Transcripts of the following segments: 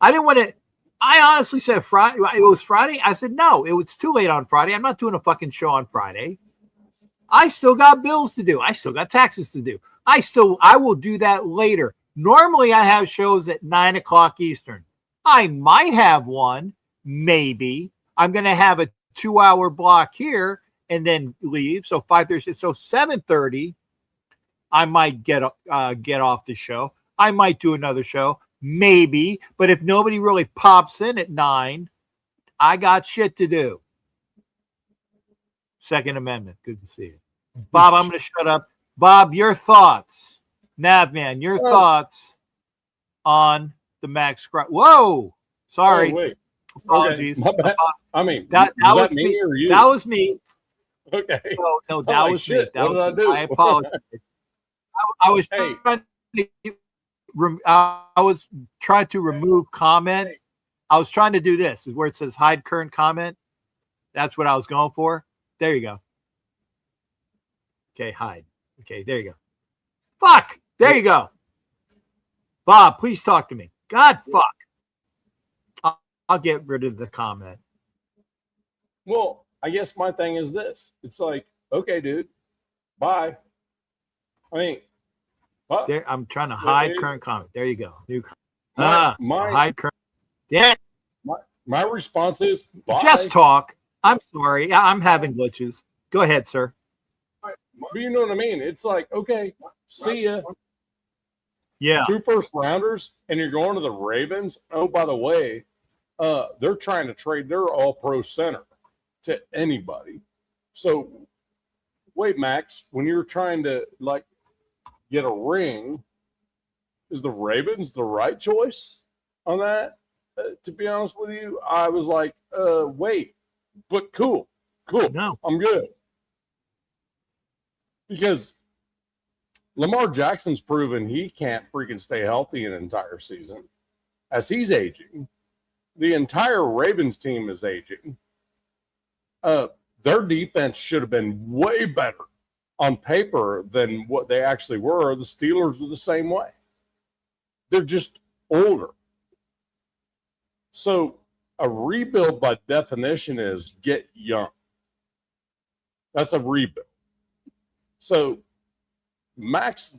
I didn't want to. I honestly said Friday. It was Friday. I said no. It was too late on Friday. I'm not doing a fucking show on Friday. I still got bills to do. I still got taxes to do. I will do that later. Normally, I have shows at 9 o'clock Eastern. I might have one, maybe. I'm going to have a 2-hour block here and then leave. So 5:30. So 7:30, I might get off the show. I might do another show, maybe. But if nobody really pops in at 9, I got shit to do. Second Amendment. Good to see you. Bob, I'm going to shut up. Bob, your thoughts. Navman, your thoughts on the Maxx. Whoa. Sorry. Oh, wait. Apologies. Okay. My bad. I mean, that was me or you? That was me. Okay. No, that was shit. me. That what was did I do? I apologize. I was trying to remove comment. I was trying to do this, is where it says hide current comment. That's what I was going for. There you go. Okay, hide. Okay, there you go. Fuck. There you go. Bob, please talk to me. God, fuck. I'll get rid of the comment. Well, I guess my thing is this. It's like, okay, dude, bye. I mean, there, I'm trying to hide current comment. There you go. New my hide current. Yeah. My response is bye. Just talk. I'm sorry. I'm having glitches. Go ahead, sir. But you know what I mean? It's like, okay, see ya. Yeah. 2 first rounders, and you're going to the Ravens. Oh, by the way, they're trying to trade their all-pro center to anybody. So, wait, Max, when you're trying to like get a ring, is the Ravens the right choice on that? To be honest with you, I was like, wait, but cool. No, I'm good. Because Lamar Jackson's proven he can't freaking stay healthy an entire season. As he's aging, the entire Ravens team is aging. Their defense should have been way better on paper than what they actually were. The Steelers were the same way. They're just older. So a rebuild by definition is get young. That's a rebuild. So Maxx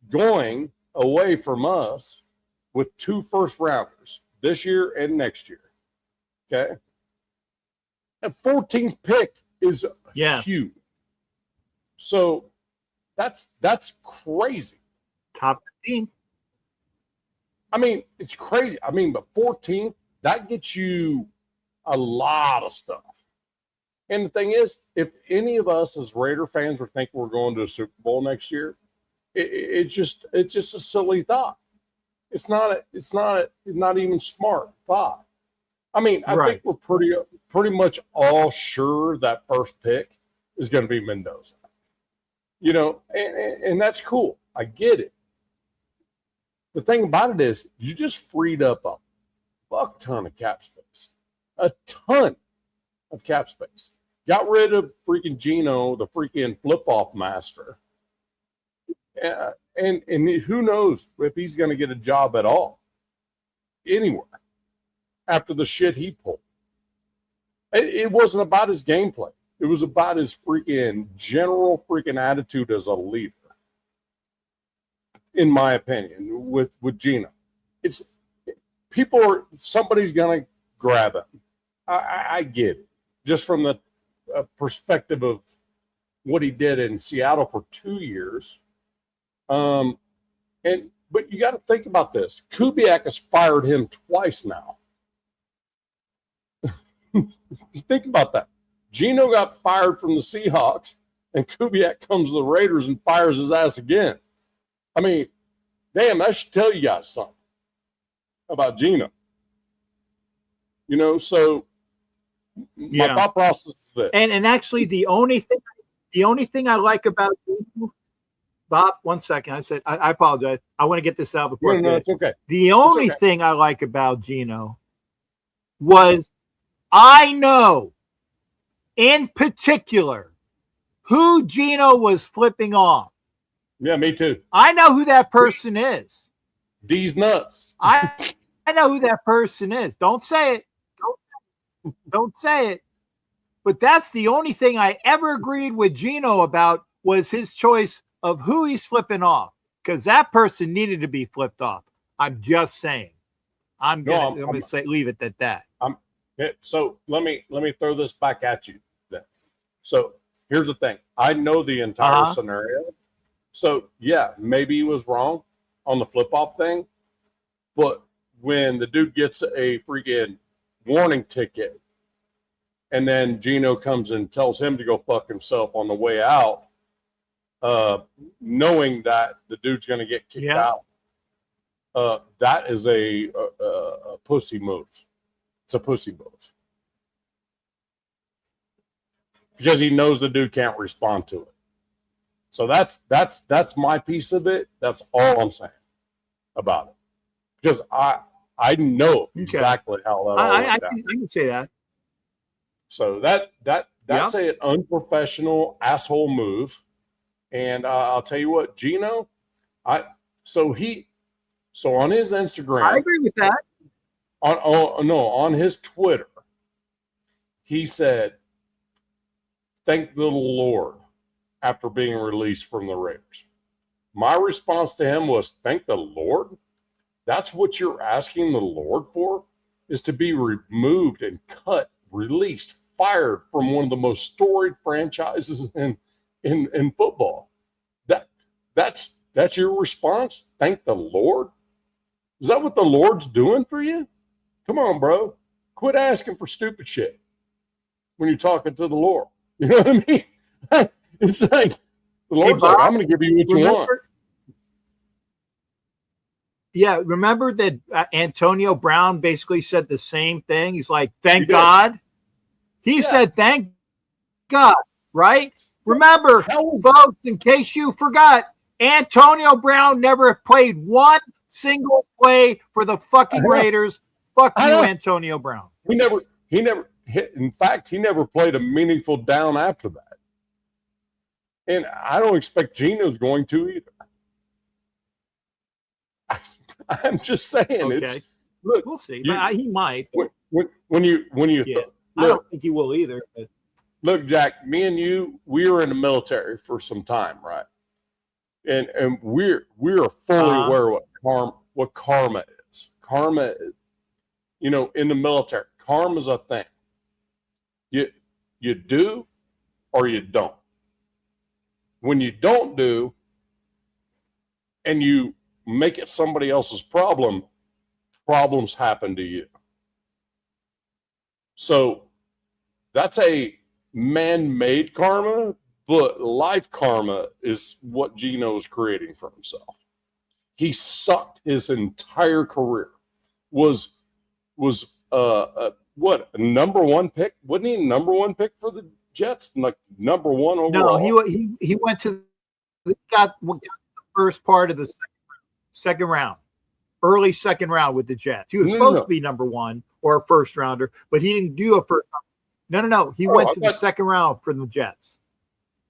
going away from us with 2 first rounders this year and next year. Okay. A 14th pick is huge. So that's crazy. Top 15. I mean, it's crazy. I mean, but 14th, that gets you a lot of stuff. And the thing is, if any of us as Raider fans were thinking we're going to a Super Bowl next year, it's just a silly thought. It's not even smart thought. I mean, I think we're pretty much all sure that first pick is going to be Mendoza. You know, and that's cool. I get it. The thing about it is, you just freed up a fuck ton of cap space. A ton of cap space. Got rid of freaking Geno, the freaking flip-off master. And who knows if he's going to get a job at all. Anywhere. After the shit he pulled. It wasn't about his gameplay. It was about his freaking general freaking attitude as a leader. In my opinion, with Geno. It's somebody's going to grab him. I get it. Just from the perspective of what he did in Seattle for 2 years. But you got to think about this. Kubiak has fired him twice now. Think about that. Geno got fired from the Seahawks, and Kubiak comes to the Raiders and fires his ass again. I mean, damn, that should tell you guys something about Geno. You know, so my thought process is this. And actually, the only thing I like about Geno, Bob, 1 second. I said I apologize. I want to get this out before. No, it's okay. The only thing I like about Geno was I know in particular who Geno was flipping off. Yeah, me too. I know who that person is. D's nuts. I I know who that person is. Don't say it. Don't say it. But that's the only thing I ever agreed with Gino about was his choice of who he's flipping off, because that person needed to be flipped off. I'm just saying. I'm gonna say leave it at that. So let me throw this back at you then. So here's the thing. I know the entire scenario. So yeah, maybe he was wrong on the flip off thing, but when the dude gets a freaking warning ticket and then Gino comes and tells him to go fuck himself on the way out, knowing that the dude's going to get kicked out, that is a pussy move. It's a pussy move. Because he knows the dude can't respond to it. So that's my piece of it. That's all I'm saying about it. Because I know exactly how that all went down. I can say that. So that's an unprofessional asshole move. And I'll tell you what, Gino, so on his Instagram, I agree with that. On his Twitter, he said, "Thank the Lord," after being released from the Raiders. My response to him was, "Thank the Lord? That's what you're asking the Lord for? Is to be removed and cut, released, fired from one of the most storied franchises in football? That's your response? Thank the Lord? Is that what the Lord's doing for you? Come on, bro. Quit asking for stupid shit when you're talking to the Lord. You know what I mean? It's like the Lord's Bob, like, I'm going to give you what you want." Yeah, remember that Antonio Brown basically said the same thing. He's like, "Thank God." He said, "Thank God," right? Remember, folks, in case you forgot, Antonio Brown never played one single play for the fucking Raiders. Fuck you, Antonio Brown. He never hit. In fact, he never played a meaningful down after that. And I don't expect Gino's going to either. I'm just saying. Okay. Look, we'll see. But he might. When you look, I don't think he will either. But. Look, Jack, me and you, we were in the military for some time, right? And we're fully aware what karma is. Karma, in the military, karma is a thing. You do or you don't. When you don't do and you make it somebody else's problem, problems happen to you. So that's a man-made karma, but life karma is what Gino's creating for himself. He sucked his entire career. Was what, a number one pick? Wasn't he a number one pick for the Jets? Like number one overall? No, he went to got the first part of the second round, early second round with the Jets. He was supposed to be number one or a first rounder, but he didn't do a first. No. He went to the second round for the Jets.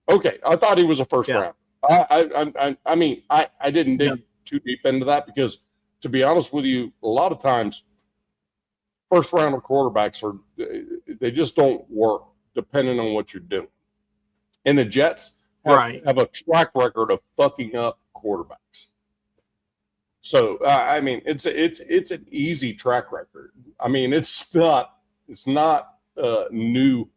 Okay, I thought he was a first round. I mean, I didn't dig too deep into that because, to be honest with you, a lot of times first rounder quarterbacks they just don't work depending on what you're doing. And the Jets have a track record of fucking up quarterbacks. So I mean, it's an easy track record. I mean, it's not new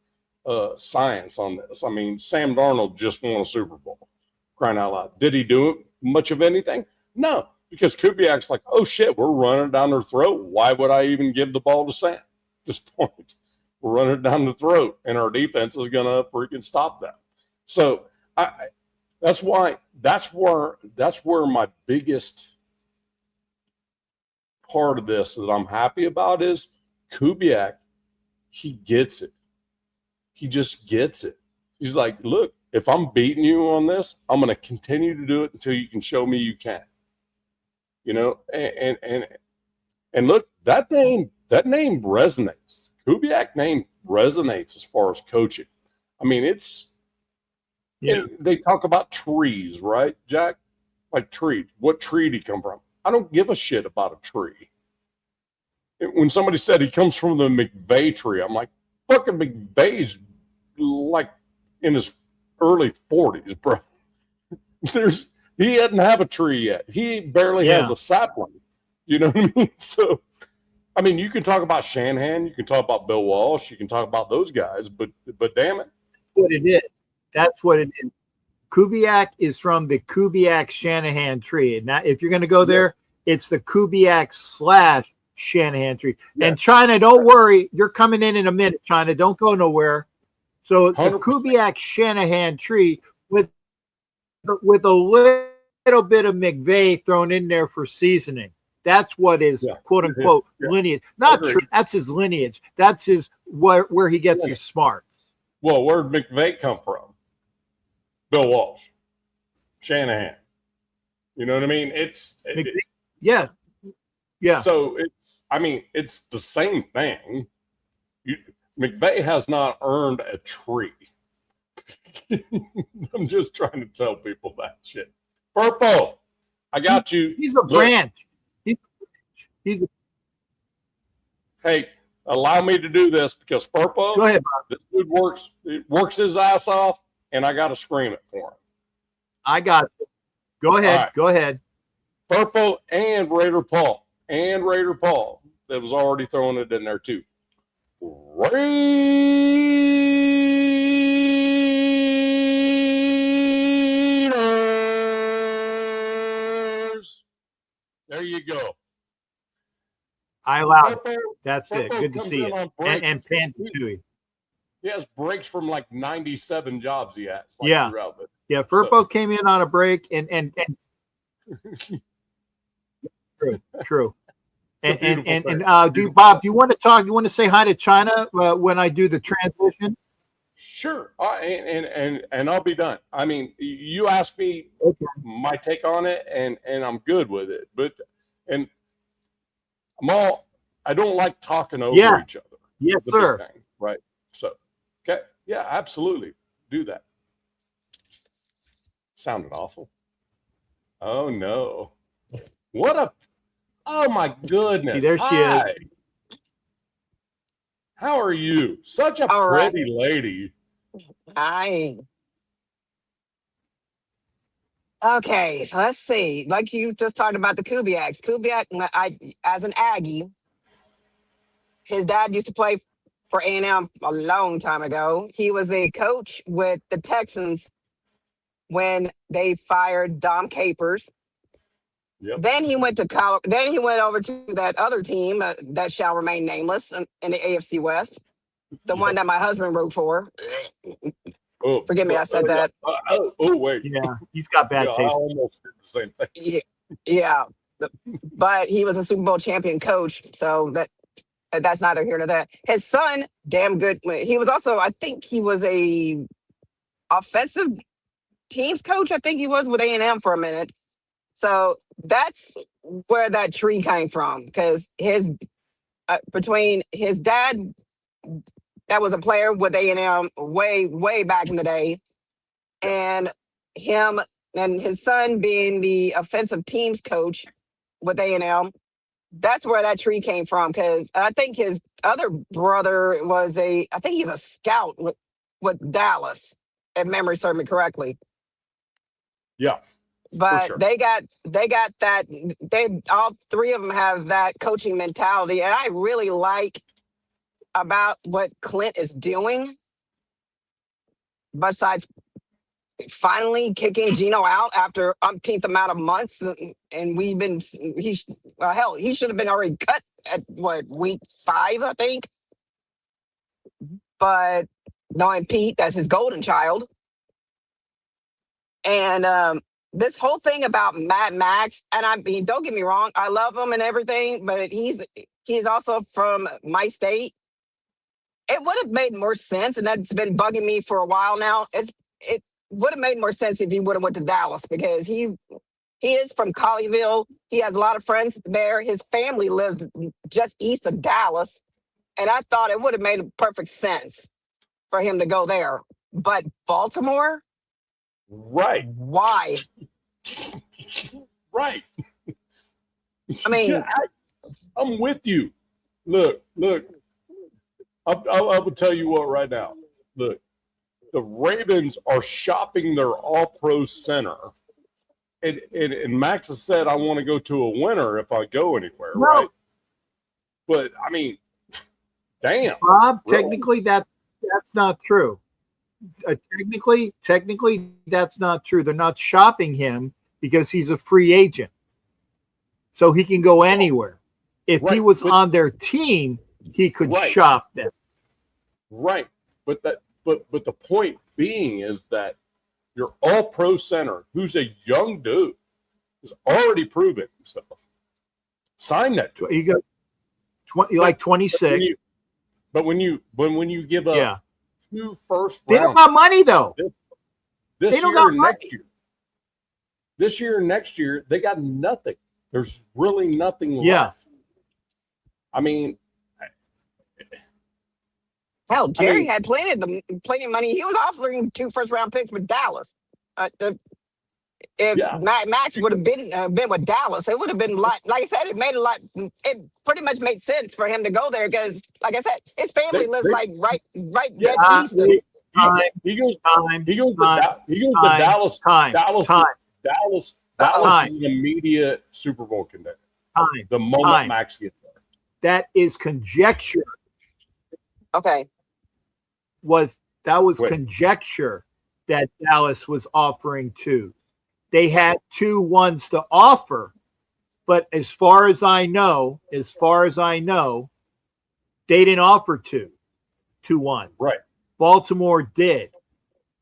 science on this. I mean, Sam Darnold just won a Super Bowl. Crying out loud. Did he do much of anything? No, because Kubiak's like, oh shit, we're running down their throat. Why would I even give the ball to Sam? Just point. We're running down the throat, and our defense is gonna freaking stop that. So that's where my biggest part of this that I'm happy about is Kubiak. He gets it. He just gets it. He's like, look, if I'm beating you on this, I'm going to continue to do it until you can show me you can. And look, that name resonates. Kubiak name resonates as far as coaching. I mean, they talk about trees, right, Jack? Like tree. What tree did he come from? I don't give a shit about a tree. when somebody said he comes from the McVay tree, I'm like, fucking McVay's like in his early 40s, bro. He doesn't have a tree yet. He barely has a sapling. You know what I mean? So, I mean, you can talk about Shanahan, you can talk about Bill Walsh, you can talk about those guys, but damn it. What it is. That's what it is. Kubiak is from the Kubiak-Shanahan tree. Now, if you're going to go there, it's the Kubiak/Shanahan tree. Yes. And China, don't worry. You're coming in a minute, China. Don't go nowhere. So 100%. The Kubiak-Shanahan tree with a little bit of McVay thrown in there for seasoning. That's what is quote unquote lineage. Not true. That's his lineage. That's his where he gets his smarts. Well, where'd McVay come from? Bill Walsh, Shanahan. You know what I mean? Yeah. So it's the same thing. McVay has not earned a tree. I'm just trying to tell people that shit. Purple, I got you. He's a branch. Hey, allow me to do this because Purple, go ahead, Bob. This dude works his ass off, and I got to scream it for him. I got it. Go ahead. Right. Go ahead. Purple and Raider Paul. That was already throwing it in there too. Raiders. There you go. I allowed it. That's it. Good to see it. And Panda too. He has breaks from like 97 jobs he has. Like throughout it. Yeah, Furpo came in on a break and true. And Bob, do you want to talk? You want to say hi to China when I do the transition? Sure, and I'll be done. I mean, you asked me my take on it, and I'm good with it. But I don't like talking over each other. Yes, sir. Thing, right. So, okay, yeah, absolutely, do that. Sounded awful. Oh no! Oh my goodness! See, there she is. How are you? Such a pretty lady. Hi. Okay, let's see. Like you just talked about the Kubiaks. Kubiak, as an Aggie, his dad used to play for A&M a long time ago. He was a coach with the Texans when they fired Dom Capers. Yep. Then he went to college. Then he went over to that other team that shall remain nameless in the AFC West, the one that my husband wrote for. Oh, forgive me, I said that. Wait. Yeah, he's got bad taste. I almost did the same thing. Yeah, but he was a Super Bowl champion coach, so that's neither here nor there. His son, damn good. He was also, I think, he was a offensive teams coach. I think he was with A&M for a minute. So that's where that tree came from, because between his dad, that was a player with A&M way back in the day, and him and his son being the offensive teams coach with A&M, that's where that tree came from. Because I think his other brother I think he's a scout with Dallas, if memory serves me correctly. Yeah. But sure. they got that. All three of them have that coaching mentality, and I really like about what Clint is doing. Besides finally kicking Geno out after umpteenth amount of months, and he should have been already cut at week 5, I think. But knowing Pete, that's his golden child, and this whole thing about Mad Maxx, and I mean, don't get me wrong, I love him and everything, but he's also from my state. It would have made more sense, and that's been bugging me for a while now. It would have made more sense if he would have went to Dallas, because he is from Colleyville. He has a lot of friends there. His family lives just east of Dallas, and I thought it would have made perfect sense for him to go there. But Baltimore? Right. Why? Right. I mean, I'm with you. look. I will tell you what right now. Look, the Ravens are shopping their All-Pro center. And Maxx has said, I want to go to a winner if I go anywhere, No. right? But, I mean, damn. Bob, really? technically that's not true. Technically, that's not true. They're not shopping him because he's a free agent. So he can go anywhere. If he was on their team, he could shop them. Right. But the point being is that your all-pro center, who's a young dude, has already proven himself. Sign that. He got 26. But when you give up 2 first they don't got money though. This they don't year got and money. next year. This year and next year, they got nothing. There's really nothing left. I mean, hell, Jerry had plenty of money. He was offering 2 first-round picks with Dallas. If Maxx would have been with Dallas, it would have been a lot. Like I said, it pretty much made sense for him to go there because, like I said, his family lives right dead east. He goes to Dallas. Dallas is an immediate Super Bowl contender. The moment Maxx gets there. That is conjecture. Okay. That was conjecture that Dallas was offering 2. They had 2 ones to offer, but as far as I know, they didn't offer 2 1. Right. Baltimore did,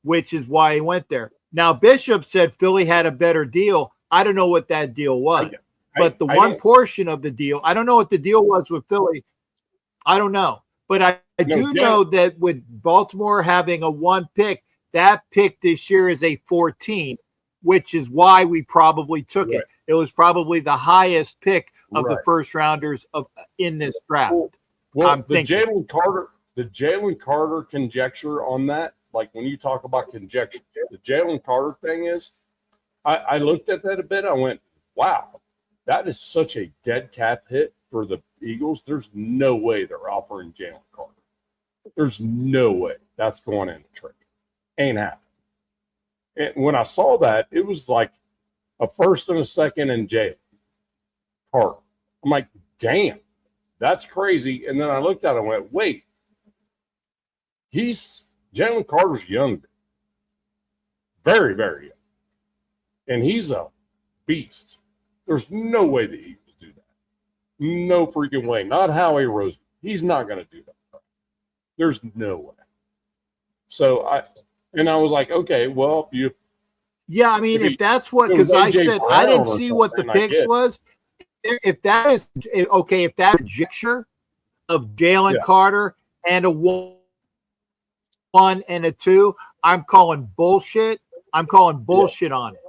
which is why he went there. Now Bishop said Philly had a better deal. I don't know what that deal was, but the one portion of the deal, I don't know what the deal was with Philly. I don't know, but I do know that with Baltimore having a 1 pick, that pick this year is a 14. Which is why we probably took it. It was probably the highest pick of the first rounders in this draft. Well, the Jalen Carter conjecture on that, like when you talk about conjecture, the Jalen Carter thing is, I looked at that a bit. I went, wow, that is such a dead cap hit for the Eagles. There's no way they're offering Jalen Carter. There's no way that's going in the trade. Ain't happening. And when I saw that, it was like a first and a second and Jalen Carter. I'm like, damn, that's crazy. And then I looked at it and went, wait, Jalen Carter's young. Very, very young. And he's a beast. There's no way the Eagles do that. No freaking way. Not Howie Roseman. He's not going to do that. There's no way. So I was like, okay, well, I mean, if that's what, because I said I didn't see what the picks was. If that is okay, if that conjecture of Jalen Carter and a 1 and a 2, I'm calling bullshit. I'm calling bullshit on it.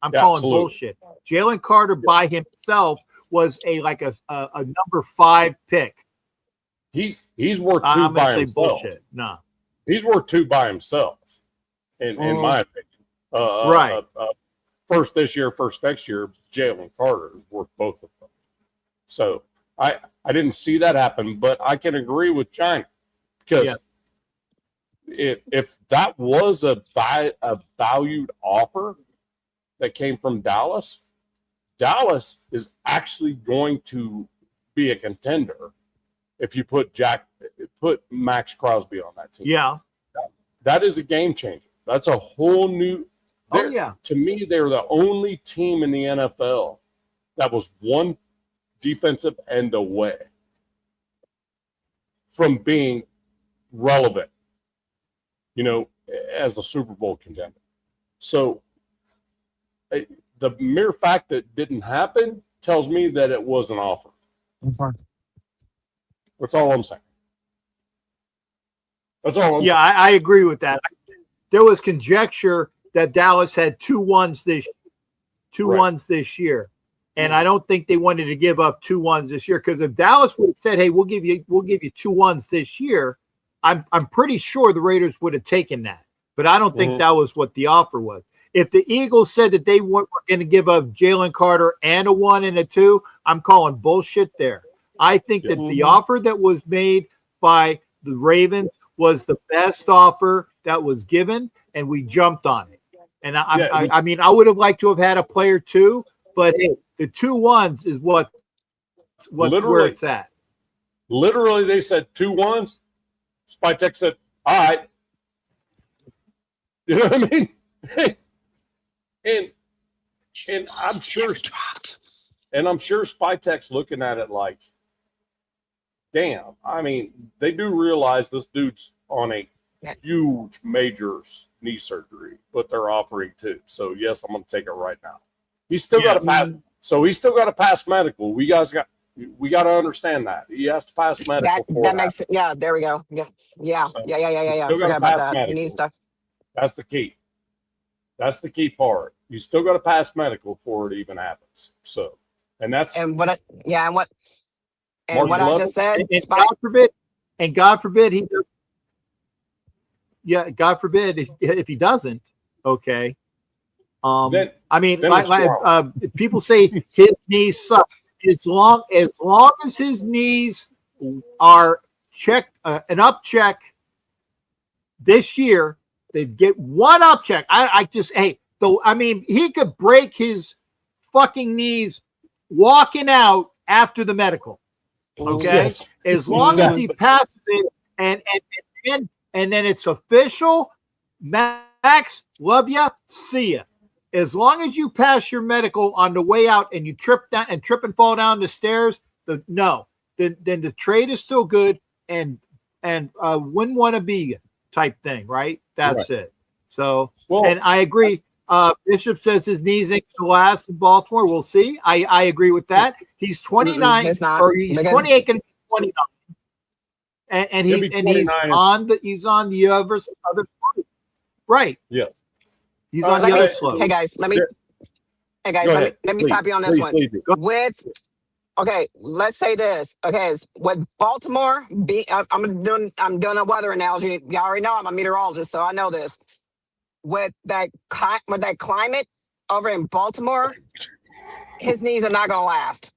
I'm calling bullshit. Jalen Carter by himself was a number 5 pick. He's worth 2 by himself. Bullshit. No. He's worth 2 by himself, in my opinion. First this year, first next year, Jalen Carter is worth both of them. So I didn't see that happen, but I can agree with China because if that was a valued offer that came from Dallas, Dallas is actually going to be a contender if you put Maxx Crosby on that team. Yeah. That is a game changer. That's a whole new to me, they're the only team in the NFL that was one defensive end away from being relevant, as a Super Bowl contender. So the mere fact that it didn't happen tells me that it was an offer. That's all I'm saying. That's all I'm saying. I agree with that. There was conjecture that Dallas had 2 1s this year. And I don't think they wanted to give up 2 1s this year, because if Dallas would have said, "Hey, we'll give you 2 1s this year," I'm pretty sure the Raiders would have taken that. But I don't think that was what the offer was. If the Eagles said that they were going to give up Jalen Carter and a 1 and a 2, I'm calling bullshit there. I think that the Mhm. offer that was made by the Ravens was the best offer that was given, and we jumped on it. And Yeah, it was, I mean, I would have liked to have had a player too, but hey, the 2-1s is what's where literally, it's at. literally, they said 2-1s. Spytek said, "All right." You know what I mean? and and I'm sure, Spytek's looking at it like, damn. I mean, they do realize this dude's on a huge major knee surgery, but they're offering too. So yes, I'm going to take it right now. He's still got to pass. So he's still got to pass medical. We got to understand that he has to pass medical. That makes it. Yeah, there we go. Yeah. So Forgot about that. medical. He needs to. That's the key. That's the key part. You still got to pass medical before it even happens. So, and that's And what? And what March I just said. And God forbid he does. Yeah, God forbid if he doesn't. Okay. then I mean, then like, it's wrong. people say his knees suck. As long as his knees are checked, an up check this year, they get one up check. I mean, he could break his fucking knees walking out after the medical. Okay, Yes. as long as he passes it, and then it's official. Max, love ya, see ya. As long as you pass your medical on the way out and you trip and fall down the stairs, then the trade is still good and wouldn't want to be type thing, right? That's it. So, and I agree. Bishop says his knees ain't gonna last in Baltimore. We'll see. I agree with that. He's 29 or he's 28, gonna be 29, and he's on the other side. Right. Yes. He's on the other slope. Hey guys, let me stop you on this one. Okay, let's say this. Okay, with Baltimore, I'm doing a weather analogy. Y'all already know I'm a meteorologist, so I know this. With that climate over in Baltimore, his knees are not gonna last.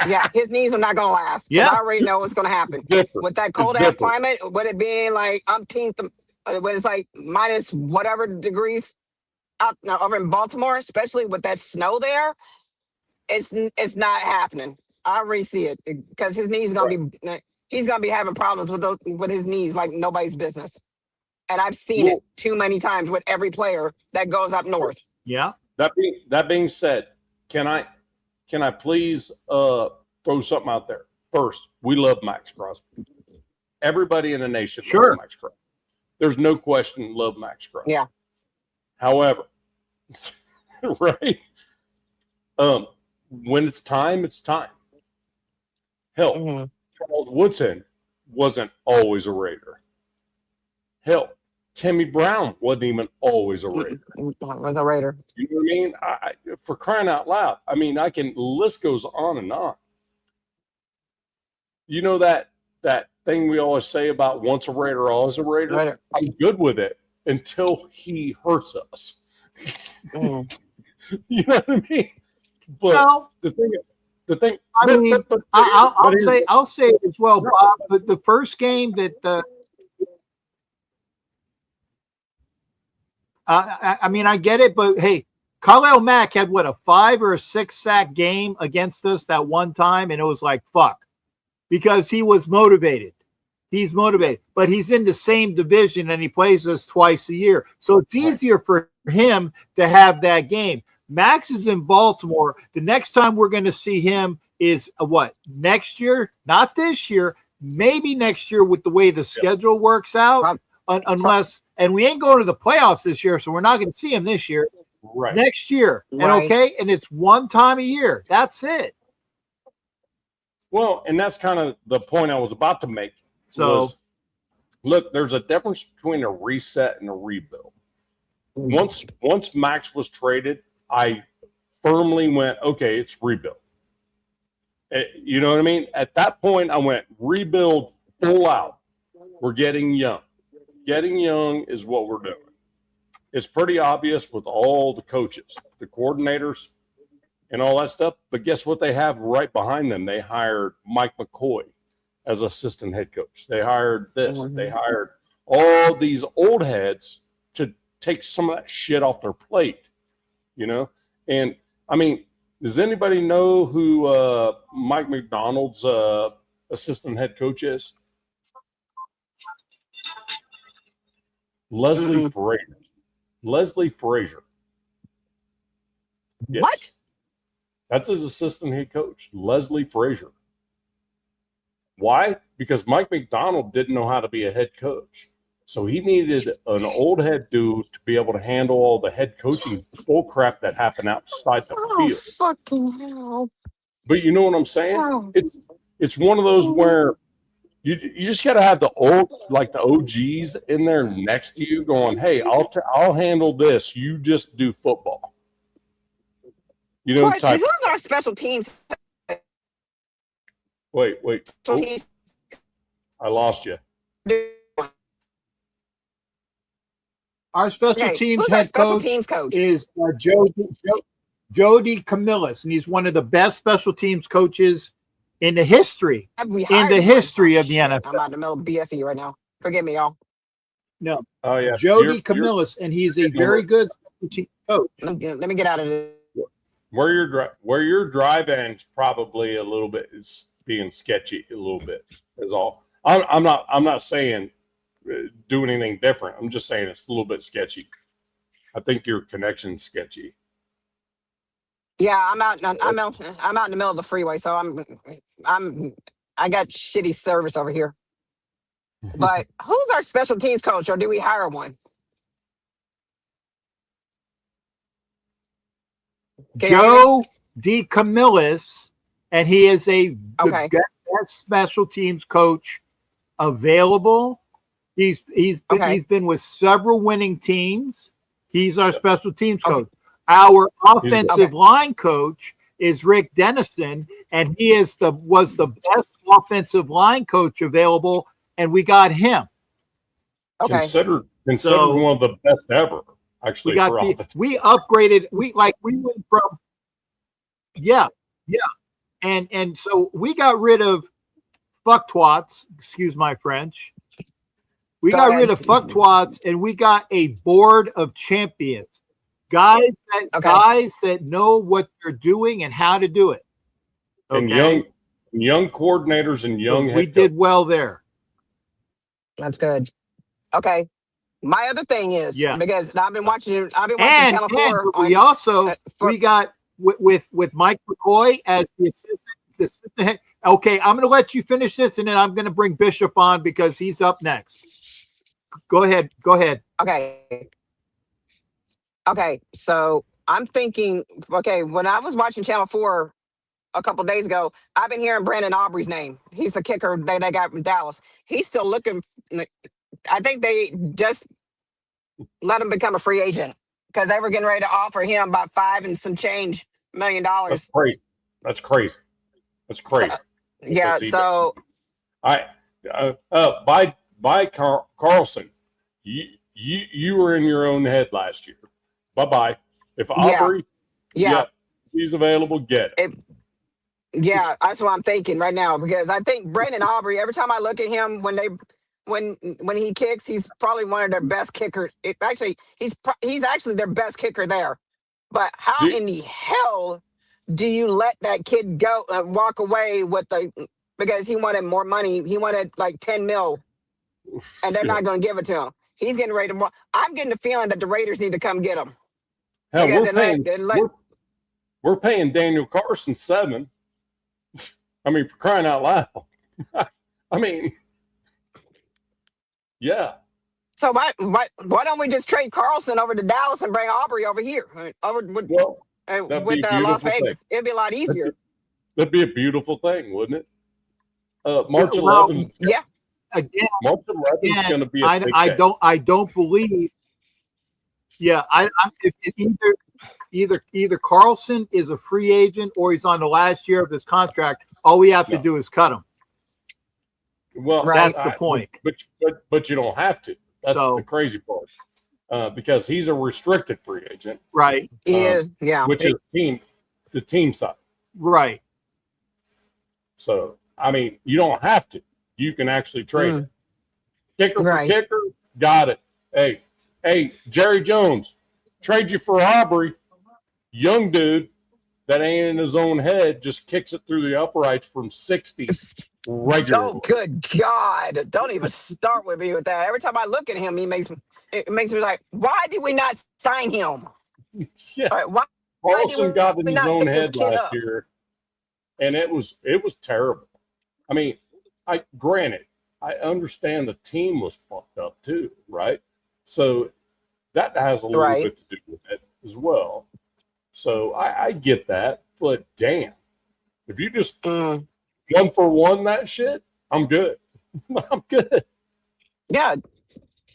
Yeah, his knees are not gonna last. Yeah, I already know what's gonna happen with that cold ass climate. With it being like umpteenth, when it's like minus whatever degrees out over in Baltimore, especially with that snow there, it's not happening. I already see it because his knees he's gonna be having problems with his knees like nobody's business. And I've seen it too many times with every player that goes up north. Yeah. That being said, can I please throw something out there? First, we love Maxx Crosby. Everybody in the nation loves Maxx Crosby. There's no question love Maxx Crosby. Yeah. However, right? When it's time, it's time. Hell, Charles Woodson wasn't always a Raider. Hell, Timmy Brown wasn't even always a Raider. Was a Raider. You know what I mean? For crying out loud. I mean, the list goes on and on. You know that thing we always say about once a Raider, always a Raider? I'm good with it until he hurts us. You know what I mean? But the thing. I mean, I'll say it as well, Bob. But the first game that I mean, I get it, but hey, Khalil Mack had a 5 or a 6 sack game against us that one time, and it was like fuck, because he was motivated. He's motivated, but he's in the same division and he plays us twice a year, so it's easier for him to have that game. Maxx is in Baltimore. The next time we're going to see him is next year, not this year, maybe next year with the way the schedule works out. Unless, and we ain't going to the playoffs this year, so we're not going to see him this year. Right. Next year. And and it's one time a year. That's it. Well, and that's kind of the point I was about to make. So, look, there's a difference between a reset and a rebuild. Once Maxx was traded, I firmly went, okay, it's rebuild. You know what I mean? At that point, I went rebuild full out. We're getting young. Getting young is what we're doing. It's pretty obvious with all the coaches, the coordinators, and all that stuff. But guess what they have right behind them? They hired Mike McCoy as assistant head coach. They hired this. They hired all these old heads to take some of that shit off their plate, you know? And, I mean, does anybody know who Mike McDonald's assistant head coach is? Leslie Frazier. Leslie Frazier. Yes. What? That's his assistant head coach, Leslie Frazier. Why? Because Mike McDonald didn't know how to be a head coach. So he needed an old head dude to be able to handle all the head coaching bull crap that happened outside the field. Fucking hell. But you know what I'm saying? Oh. It's one of those where you just got to have the OGs in there next to you going, hey, I'll handle this. You just do football. You know, Question, who's our special teams? Wait. Special teams I lost you. Our special teams who's our head special coach teams coach? is Jody Camillus, and he's one of the best special teams coaches in the history Have we in hired the one? history of the Shit, NFL. I'm out in the middle of BFE right now. Forgive me, y'all. No, Oh yeah, Jody Camillus, and he's a very good special teams coach. Let me get out of this. where you're driving's probably a little bit is being sketchy a little bit is all. I'm not saying do anything different. I'm just saying it's a little bit sketchy. I think your connection's sketchy. Yeah, I'm out in the middle of the freeway, so I got shitty service over here. But who's our special teams coach, or do we hire one? Joe D. Camillus, and he is the Okay. best special teams coach available. He's been with several winning teams. He's our special teams coach. Our offensive line coach is Rick Dennison, and he was the best offensive line coach available, and we got him. Okay. Considered one of the best ever. Actually, we upgraded. We went from and so we got rid of fucktwats. Excuse my French. We Go got ahead. rid of fucktwats, and we got a board of champions, guys that know what they're doing and how to do it. And young coordinators and young head we coaches. did well there. That's good. Okay. My other thing is because I've been watching Channel 4. We also we got with Mike McCoy as the assistant head. Okay, I'm going to let you finish this, and then I'm going to bring Bishop on because he's up next. Go ahead. Okay. So I'm thinking, when I was watching Channel 4 a couple days ago, I've been hearing Brandon Aubrey's name. He's the kicker they got from Dallas. He's still looking. I think they just let him become a free agent because they were getting ready to offer him about $5 and some change million. That's crazy. So by Carlson, you were in your own head last year. Bye. If Aubrey, he's available, get it. Yeah, that's what I'm thinking right now because I think Brandon Aubrey. Every time I look at him when he kicks, he's probably one of their best kickers. He's actually their best kicker there. But how in the hell do you let that kid go walk away because he wanted more money? He wanted like 10 mil, and they're not going to give it to him. He's getting ready to. I'm getting the feeling that the Raiders need to come get him. Hell, we're paying Daniel Carson $7 million. I mean, for crying out loud. I mean, yeah. So why don't we just trade Carlson over to Dallas and bring Aubrey over here with Las Vegas? It'd be a lot easier. That'd be a beautiful thing, wouldn't it? March 11th. Yeah. Again, March 11th is going to be. I don't believe. Yeah, either Carlson is a free agent or he's on the last year of his contract. All we have to do is cut him. Well, that's the point. But you don't have to. That's the crazy part. Because he's a restricted free agent, right? Yeah. Which his team the team side. Right. So, I mean, you don't have to. You can actually trade it. Kicker Right. for kicker, got it. Hey, Jerry Jones, trade you for Aubrey. Young dude that ain't in his own head, just kicks it through the uprights from 60 regularly. Oh, good God. Don't even start with me with that. Every time I look at him, it makes me like, why did we not sign him? Yeah. All right, why Carlson got in we his not own pick this head kid last up? year, and it was terrible. I mean, granted, I understand the team was fucked up too, right? So that has a little Right. bit to do with it as well. So I get that, but damn, if you just 1-for-1 that shit, I'm good. I'm good. Yeah.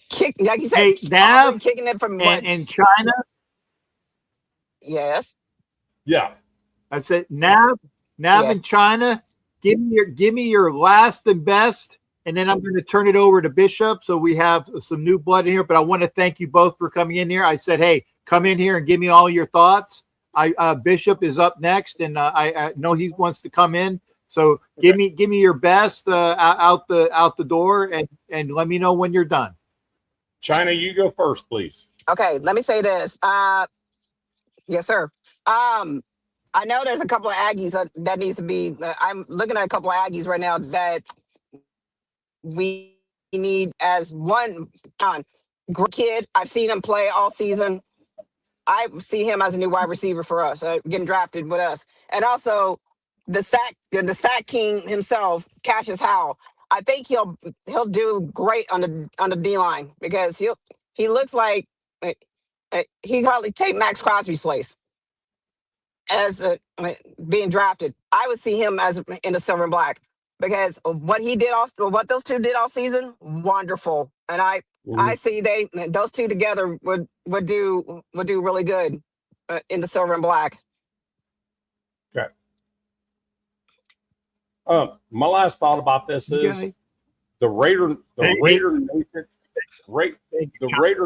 Kick, like you said, Hey, Nav Aubrey kicking it from what? and China. Yes. Yeah. I said Nav Yeah. and China. Give me your last and best, and then I'm going to turn it over to Bishop. So we have some new blood in here. But I want to thank you both for coming in here. I said, hey, come in here and give me all your thoughts. Bishop is up next, and I know he wants to come in. So give me your best out the door, and let me know when you're done. China, you go first, please. Okay, let me say this. Yes, sir. I know there's a couple of Aggies that needs to be. I'm looking at a couple of Aggies right now that we need as one great kid. I've seen him play all season. I see him as a new wide receiver for us, getting drafted with us, and also the sack king himself, Cassius Howell. I think he'll do great on the D line because he looks like he probably take Max Crosby's place as being drafted. I would see him as in the silver and black because of what he did what those two did all season, wonderful. And I see those two together would do really good in the silver and black. Okay. My last thought about this is the Raider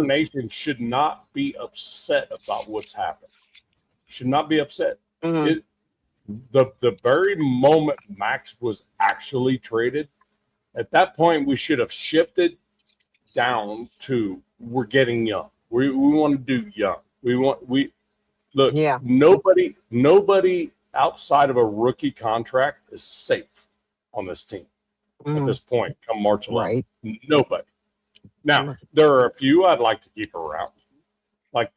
Nation should not be upset about what's happened. Should not be upset. Mm-hmm. The very moment Maxx was actually traded, at that point we should have shifted down to we're getting young. We want to do young. Nobody outside of a rookie contract is safe on this team at this point come March 11th. Right. Nobody. Now, there are a few I'd like to keep around. Like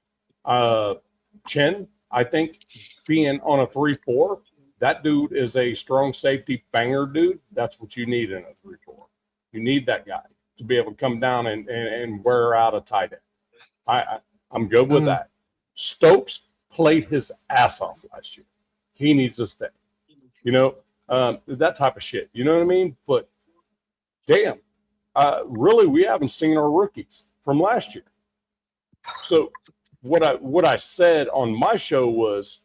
Chen, I think being on a 3-4, that dude is a strong safety banger dude. That's what you need in a 3-4. You need that guy to be able to come down and wear out a tight end. I'm good with that. Stokes played his ass off last year. He needs to stay. That type of shit. You know what I mean? But damn, really, we haven't seen our rookies from last year. So what I said on my show was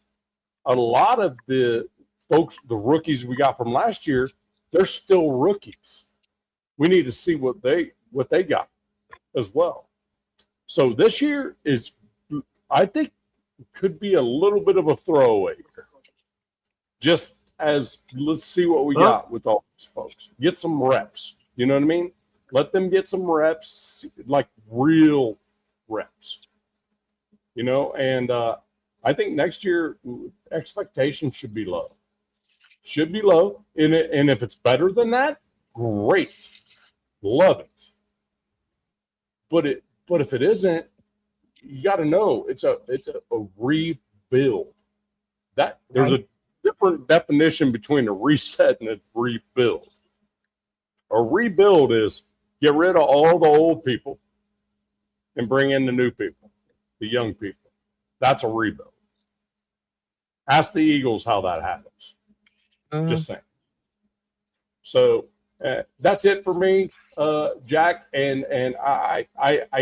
a lot of the folks, the rookies we got from last year, they're still rookies. We need to see what they got as well. So this year is, I think, could be a little bit of a throwaway here. Just as let's see what we got with all these folks. Get some reps. You know what I mean? Let them get some reps, like real reps. And I think next year expectations should be low. Should be low. And if it's better than that, great. Love it. But if it isn't, you got to know it's a rebuild. That there's a different definition between a reset and a rebuild. A rebuild is get rid of all the old people and bring in the new people, the young people. That's a rebuild. Ask the Eagles how that happens. Just saying. So that's it for me, Jack. And I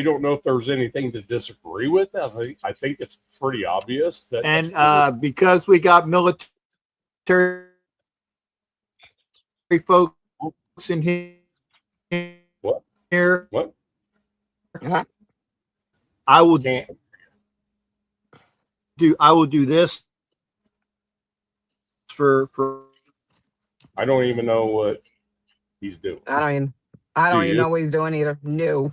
don't know if there's anything to disagree with. I think it's pretty obvious that. And because we got military folks in here. What? I will do this. for I don't even know what he's doing. I don't even know what he's doing either. No.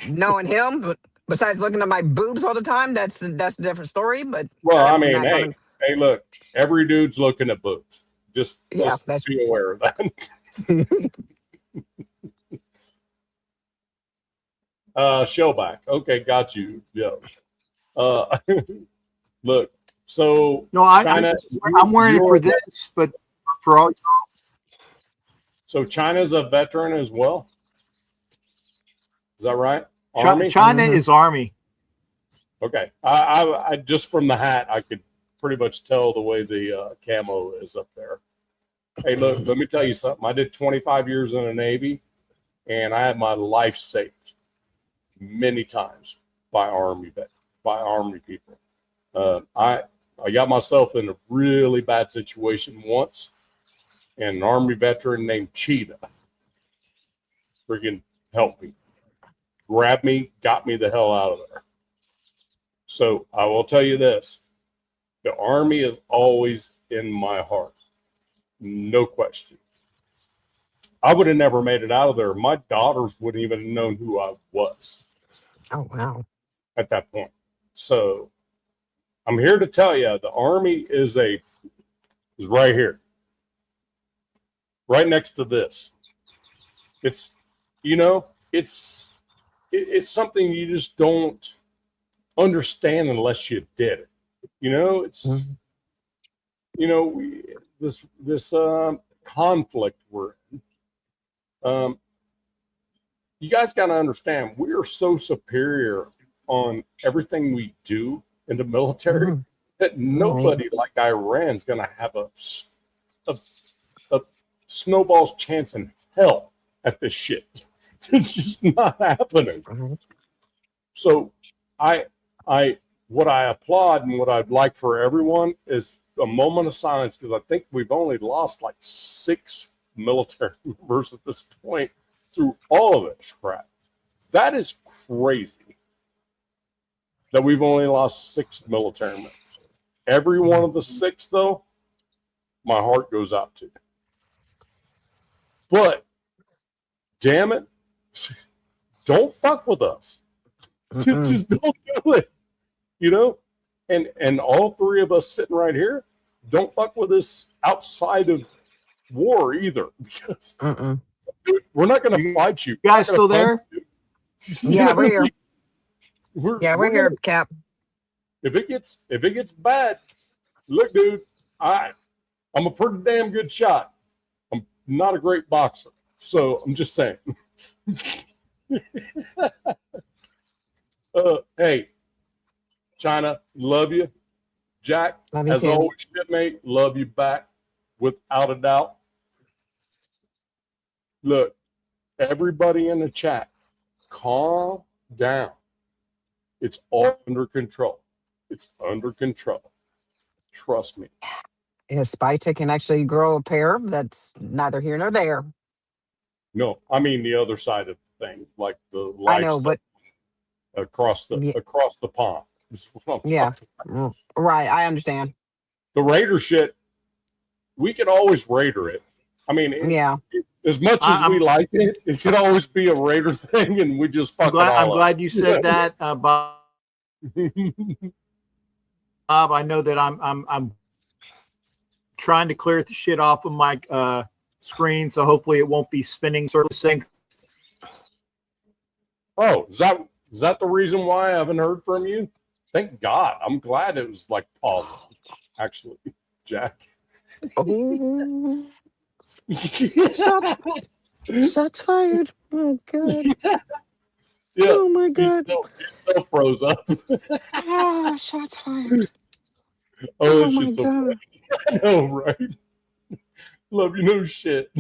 Knowing him, but besides looking at my boobs all the time, that's a different story. But Well, I I'm mean, not hey, gonna- hey, look, every dude's looking at boobs. Just that's be aware of that. Shellback. Okay, got you. Yeah. Look, so no. China, I'm wearing it for this, but for all. So China's a veteran as well. Is that right? Army? China is Army. Okay. I just from the hat, I could pretty much tell the way the camo is up there. Hey, look, let me tell you something. I did 25 years in the Navy, and I had my life saved many times by Army people. I got myself in a really bad situation once, and an Army veteran named Cheetah freaking helped me, grabbed me, got me the hell out of there. So I will tell you this: the Army is always in my heart, no question. I would have never made it out of there. My daughters wouldn't even have known who I was. Oh wow! At that point, so I'm here to tell you the Army is right here, right next to this. It's it's something you just don't understand unless you did it. It's this conflict we're in. You guys got to understand, we are so superior on everything we do in the military that nobody like Iran's going to have a snowball's chance in hell at this shit. It's just not happening. So what I applaud and what I'd like for everyone is a moment of silence, because I think we've only lost like 6 military members at this point through all of this crap. That is crazy that we've only lost 6 military members. Every one of the 6, though, my heart goes out to. But damn it, don't fuck with us. Just don't do it. And all 3 of us sitting right here, don't fuck with us outside of war either, because we're not going to fight you. You guys still there? Yeah, we're here. We're here, Cap. If it gets bad, look, dude, I'm a pretty damn good shot. I'm not a great boxer, so I'm just saying. Hey, China, love you. Jack, Love you as too. always, shipmate, love you back without a doubt. Look, everybody in the chat, calm down. It's all under control. It's under control. Trust me. If Spytek can actually grow a pair, that's neither here nor there. No, I mean the other side of the thing, like the I know, lifestyle but across the pond. Is what I'm yeah, talking right. I understand. The Raider shit, we could always Raider it. I mean, Yeah, as much as we like it, it could always be a Raider thing, and we just fuck it all I'm up. glad you said that, Bob. Bob, I know that I'm trying to clear the shit off of my screen, so hopefully it won't be spinning surfacing. Oh, is that the reason why I haven't heard from you? Thank God. I'm glad it was like positive, actually, Jack. Oh, shots fired. Oh god. Yeah. Oh my god. He still froze up. Shots fired. Oh, Oh my shit's so god. funny. I know, right? Love you, no shit.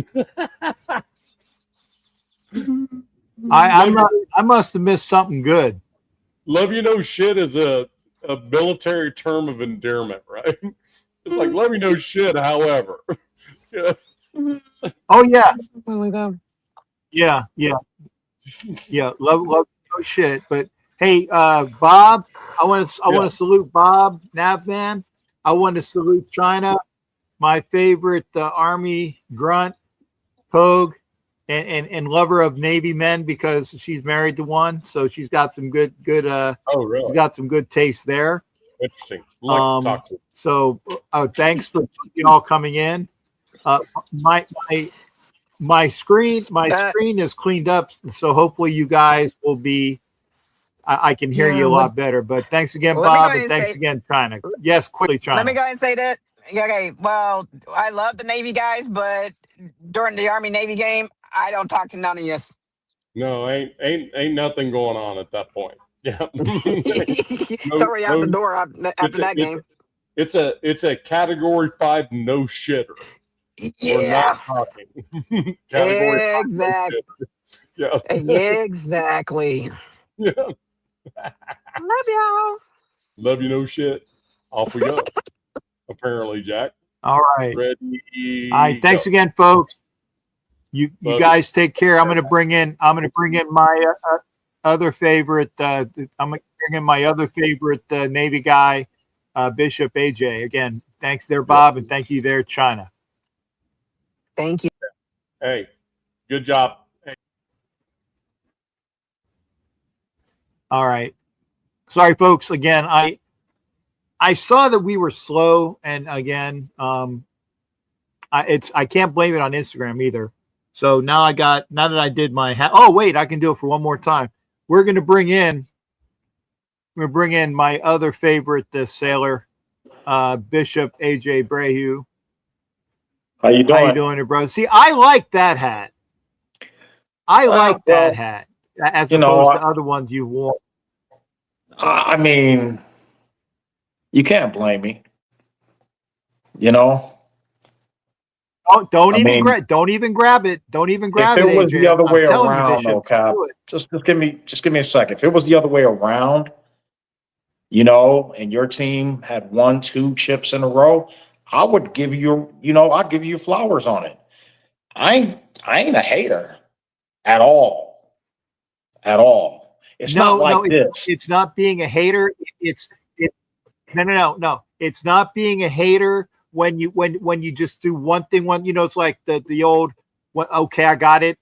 I must have missed something good. Love you, no shit is a military term of endearment, right? It's like love you, no shit. However, yeah. Oh yeah, Oh my god. yeah. Love no shit. But hey, Bob, I want to salute Bob Navman. I want to salute China. my favorite Army grunt, Pogue, and lover of Navy men because she's married to one, so she's got some good Oh, she's really? got some good taste there. Interesting. Like to talk to. So thanks for you all coming in. My screen is cleaned up, so hopefully you guys will be. I can hear you a lot better. But thanks again, Let me go Bob, ahead and and thanks say, again, China. Yes, quickly, China. let me go ahead and say that. Okay, well, I love the Navy guys, but during the Army Navy game, I don't talk to none of you. No, ain't nothing going on at that point. Yeah. It's already out the door after that game. It's a category 5 no shitter. We're Yeah, not talking. Category 5 no exactly. shitter. Yeah, exactly. Yeah. Love y'all. Love you, no shit. Off we go. Apparently, Jack. All right. Ready. All right. Thanks again, folks. You guys take care. I'm gonna bring in my other favorite. I'm gonna bring in my other favorite Navy guy, Bishop AJ. Again, thanks there, Bob, and thank you there, China. Thank you. Hey, good job. Hey. All right. Sorry, folks. Again, I saw that we were slow, and again, I can't blame it on Instagram either. So now that I did my oh wait, I can do it for one more time. We're gonna bring in my other favorite sailor, Bishop AJ Brehu. How you doing? How you doing, it, bro? See, I like that hat. I like that hat as opposed to other ones you've worn. I mean, you can't blame me. You know. Don't even grab it. Don't even grab it. If it was AJ. the other way around, Bishop, though, Cap, just give me a second. If it was the other way around, and your team had 1-2 chips in a row, I would give you, I'd give you flowers on it. I ain't a hater at all. At all. It's not like this. It's not being a hater. It's no. It's not being a hater when you just do one thing. It's like the old, okay, I got it.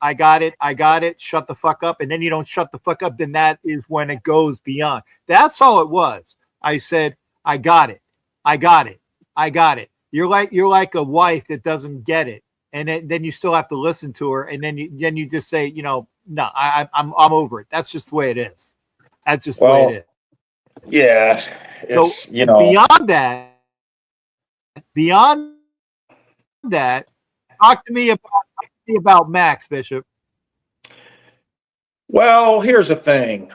Shut the fuck up, and then you don't shut the fuck up. Then that is when it goes beyond. That's all it was. I said, I got it. You're like a wife that doesn't get it, and then you still have to listen to her, and then you just say, no, I'm over it. That's just the way it is. That's just the way it is. Yeah. It's, beyond that, talk to me about Maxx, Bishop. Well, here's the thing.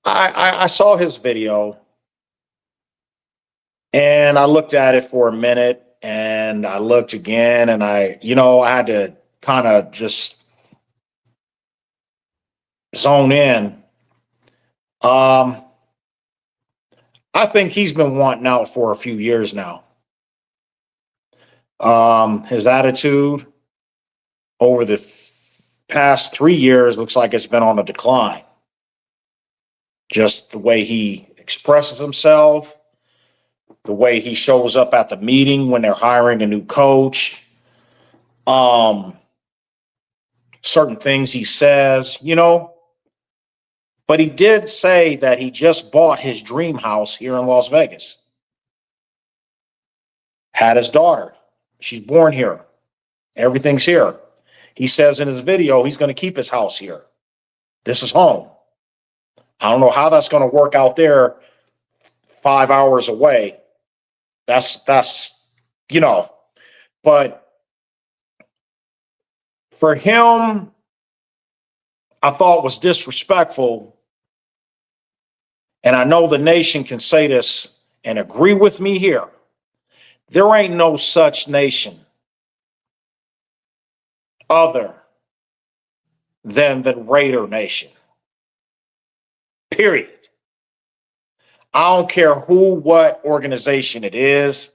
I saw his video and I looked at it for a minute and I looked again and I had to kind of just zone in. I think he's been wanting out for a few years now. His attitude over the past 3 years looks like it's been on a decline. Just the way he expresses himself, the way he shows up at the meeting when they're hiring a new coach, certain things he says, But he did say that he just bought his dream house here in Las Vegas. Had his daughter. She's born here. Everything's here. He says in his video he's going to keep his house here. This is home. I don't know how that's going to work out there 5 hours away. That's but for him, I thought was disrespectful. And I know the nation can say this and agree with me here. There ain't no such nation other than the Raider Nation. Period. I don't care what organization it is.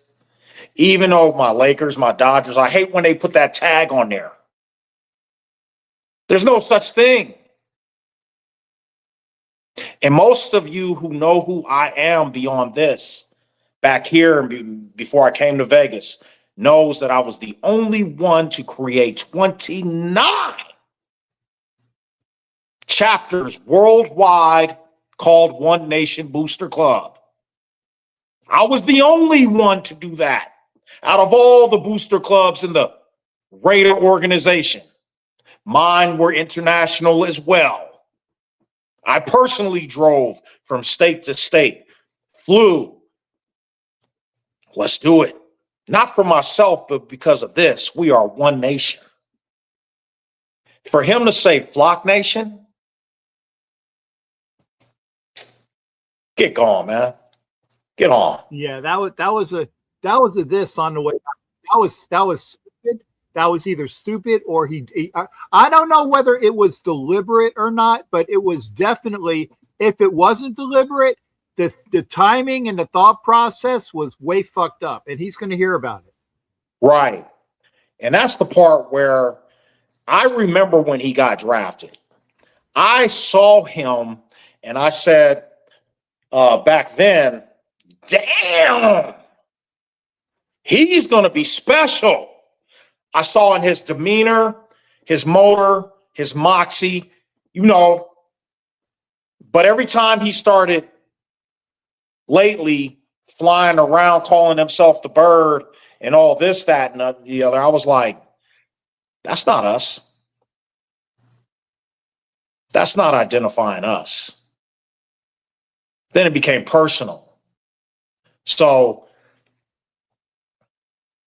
Even though my Lakers, my Dodgers, I hate when they put that tag on there. There's no such thing. And most of you who know who I am beyond this, back here before I came to Vegas, knows that I was the only one to create 29 chapters worldwide called One Nation Booster Club. I was the only one to do that out of all the booster clubs in the Raider organization. Mine were international as well. I personally drove from state to state, flew. Let's do it. Not for myself, but because of this. We are one nation. For him to say Flock Nation, get gone, man. Get on. Yeah, that was a this on the way. That was stupid. That was either stupid or I don't know whether it was deliberate or not, but it was definitely, if it wasn't deliberate, the timing and the thought process was way fucked up, and he's going to hear about it. Right. And that's the part where I remember when he got drafted. I saw him and I said back then, damn, he's going to be special. I saw in his demeanor, his motor, his moxie, but every time he started lately flying around, calling himself the bird and all this, that, and the other, I was like, that's not us. That's not identifying us. Then it became personal. So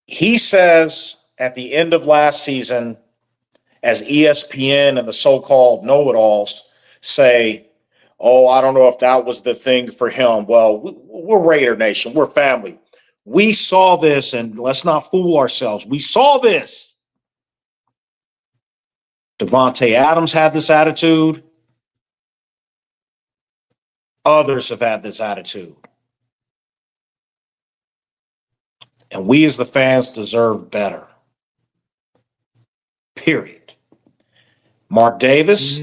he says at the end of last season, as ESPN and the so-called know-it-alls say, oh, I don't know if that was the thing for him. Well, we're Raider Nation. We're family. We saw this, and let's not fool ourselves. We saw this. Devontae Adams had this attitude. Others have had this attitude. And we as the fans deserve better. Period. Mark Davis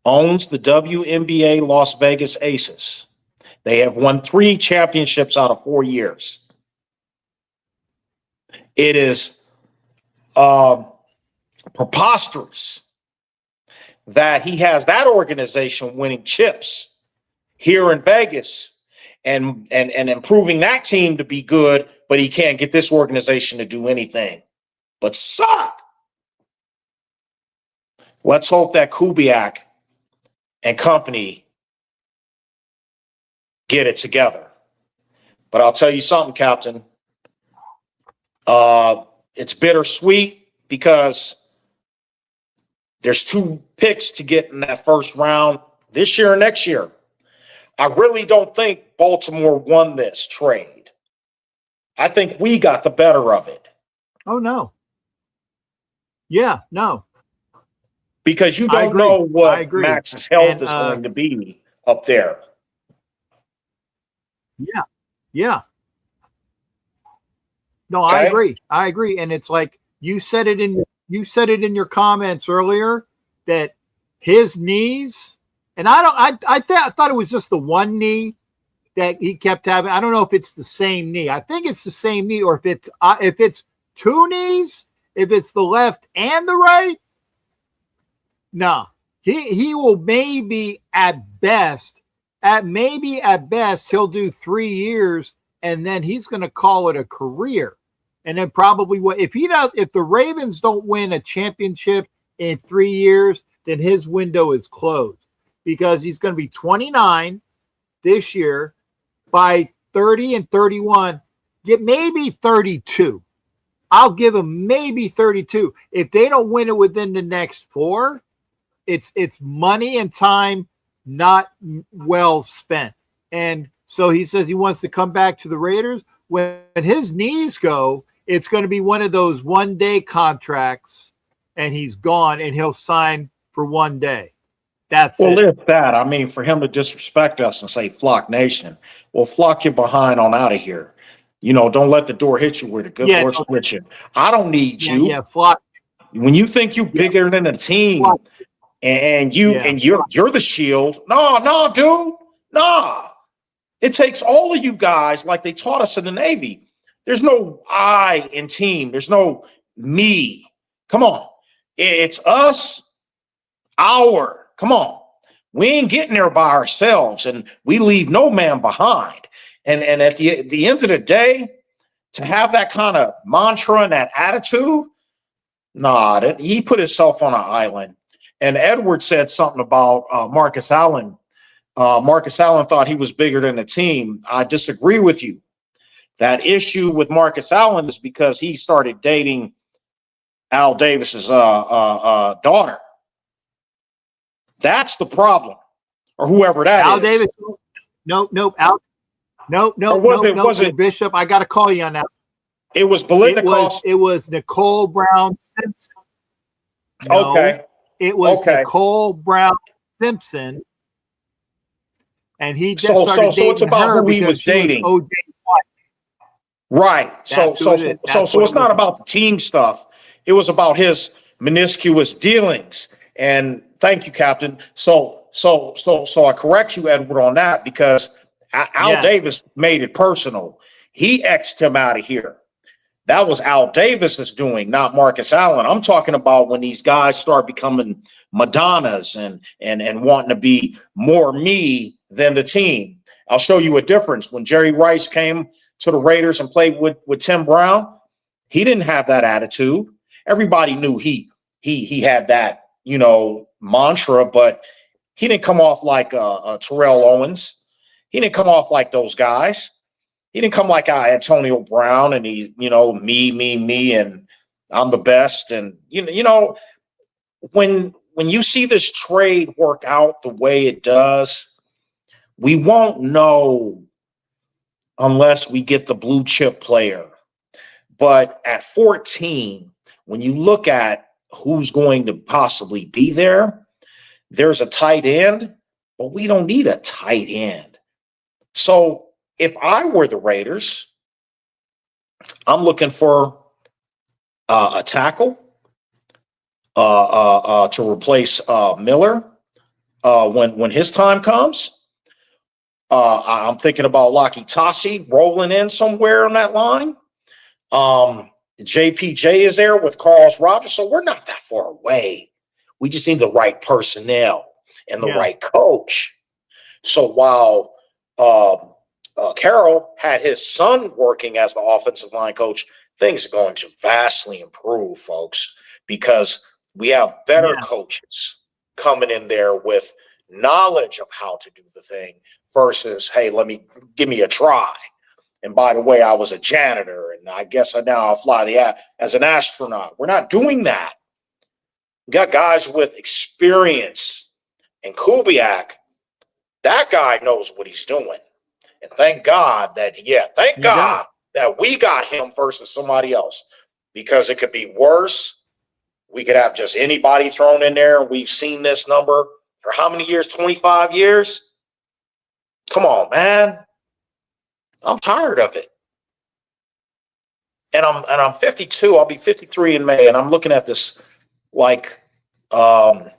owns the WNBA Las Vegas Aces. They have won 3 championships out of 4 years. It is preposterous that he has that organization winning chips here in Vegas and improving that team to be good, but he can't get this organization to do anything but suck. Let's hope that Kubiak and company get it together. But I'll tell you something, Captain. It's bittersweet because there's 2 picks to get in that first round this year and next year. I really don't think Baltimore won this trade. I think we got the better of it. Oh, no. Yeah, no. Because you don't know what Max's health is going to be up there. Yeah. Yeah. No, Okay. I agree. And it's like you said it in your comments earlier that his knees, and I thought it was just the one knee that he kept having. I don't know if it's the same knee. I think it's the same knee, or if it's 2 knees, if it's the left and the right. No, he will maybe at best he'll do 3 years, and then he's going to call it a career. And then probably if the Ravens don't win a championship in 3 years, then his window is closed, because he's going to be 29 this year. By 30 and 31, get maybe 32. I'll give him maybe 32. If they don't win it within the next 4, it's money and time not well spent. And so he says he wants to come back to the Raiders. When his knees go, it's going to be one of those one-day contracts, and he's gone, and he'll sign for 1 day. That's well, it. it's that. I mean, for him to disrespect us and say Flock Nation, well, flock your behind on out of here. Don't let the door hit you where the good Lord's with you. I don't need you. Yeah, flock. When you think you're bigger than a team and you're the shield. No, dude. Nah. It takes all of you guys like they taught us in the Navy. There's no I in team. There's no me. Come on. It's us, our. Come on. We ain't getting there by ourselves, and we leave no man behind. And at the end of the day, to have that kind of mantra and that attitude, he put himself on an island. And Edward said something about Marcus Allen. Marcus Allen thought he was bigger than the team. I disagree with you. That issue with Marcus Allen is because he started dating Al Davis's daughter. That's the problem, or whoever that Al is. Davis. Was it Bishop? I got to call you on that. It was Biletnikoff. It was Nicole Brown Simpson. No, okay. It was Nicole Brown Simpson, and he just started dating it's about her who he was dating. OJ White. Right. So it's not about the team stuff. It was about his meniscus dealings. And thank you, Captain. So I correct you, Edward, on that, because Al Davis made it personal. He X'd him out of here. That was Al Davis's doing, not Marcus Allen. I'm talking about when these guys start becoming Madonnas and wanting to be more me than the team. I'll show you a difference. When Jerry Rice came to the Raiders and played with Tim Brown, he didn't have that attitude. Everybody knew he had that, mantra, but he didn't come off like Terrell Owens. He didn't come off like those guys. He didn't come like Antonio Brown and he, me, and I'm the best. And, when you see this trade work out the way it does, we won't know unless we get the blue chip player. But at 14, when you look at who's going to possibly be there, there's a tight end, but we don't need a tight end. So if I were the Raiders, I'm looking for a tackle to replace Miller when his time comes. I'm thinking about Laki Tassi rolling in somewhere on that line. JPJ is there with Carlos Rogers, so we're not that far away. We just need the right personnel and the right coach. So while Carroll had his son working as the offensive line coach, things are going to vastly improve, folks, because we have better coaches coming in there with knowledge of how to do the thing versus, hey, give me a try. And by the way, I was a janitor, and I guess now I'll fly as an astronaut. We're not doing that. We got guys with experience. And Kubiak, that guy knows what he's doing. And thank God that we got him versus somebody else, because it could be worse. We could have just anybody thrown in there. We've seen this number for how many years? 25 years? Come on, man. I'm tired of it. And I'm 52. I'll be 53 in May, and I'm looking at this like how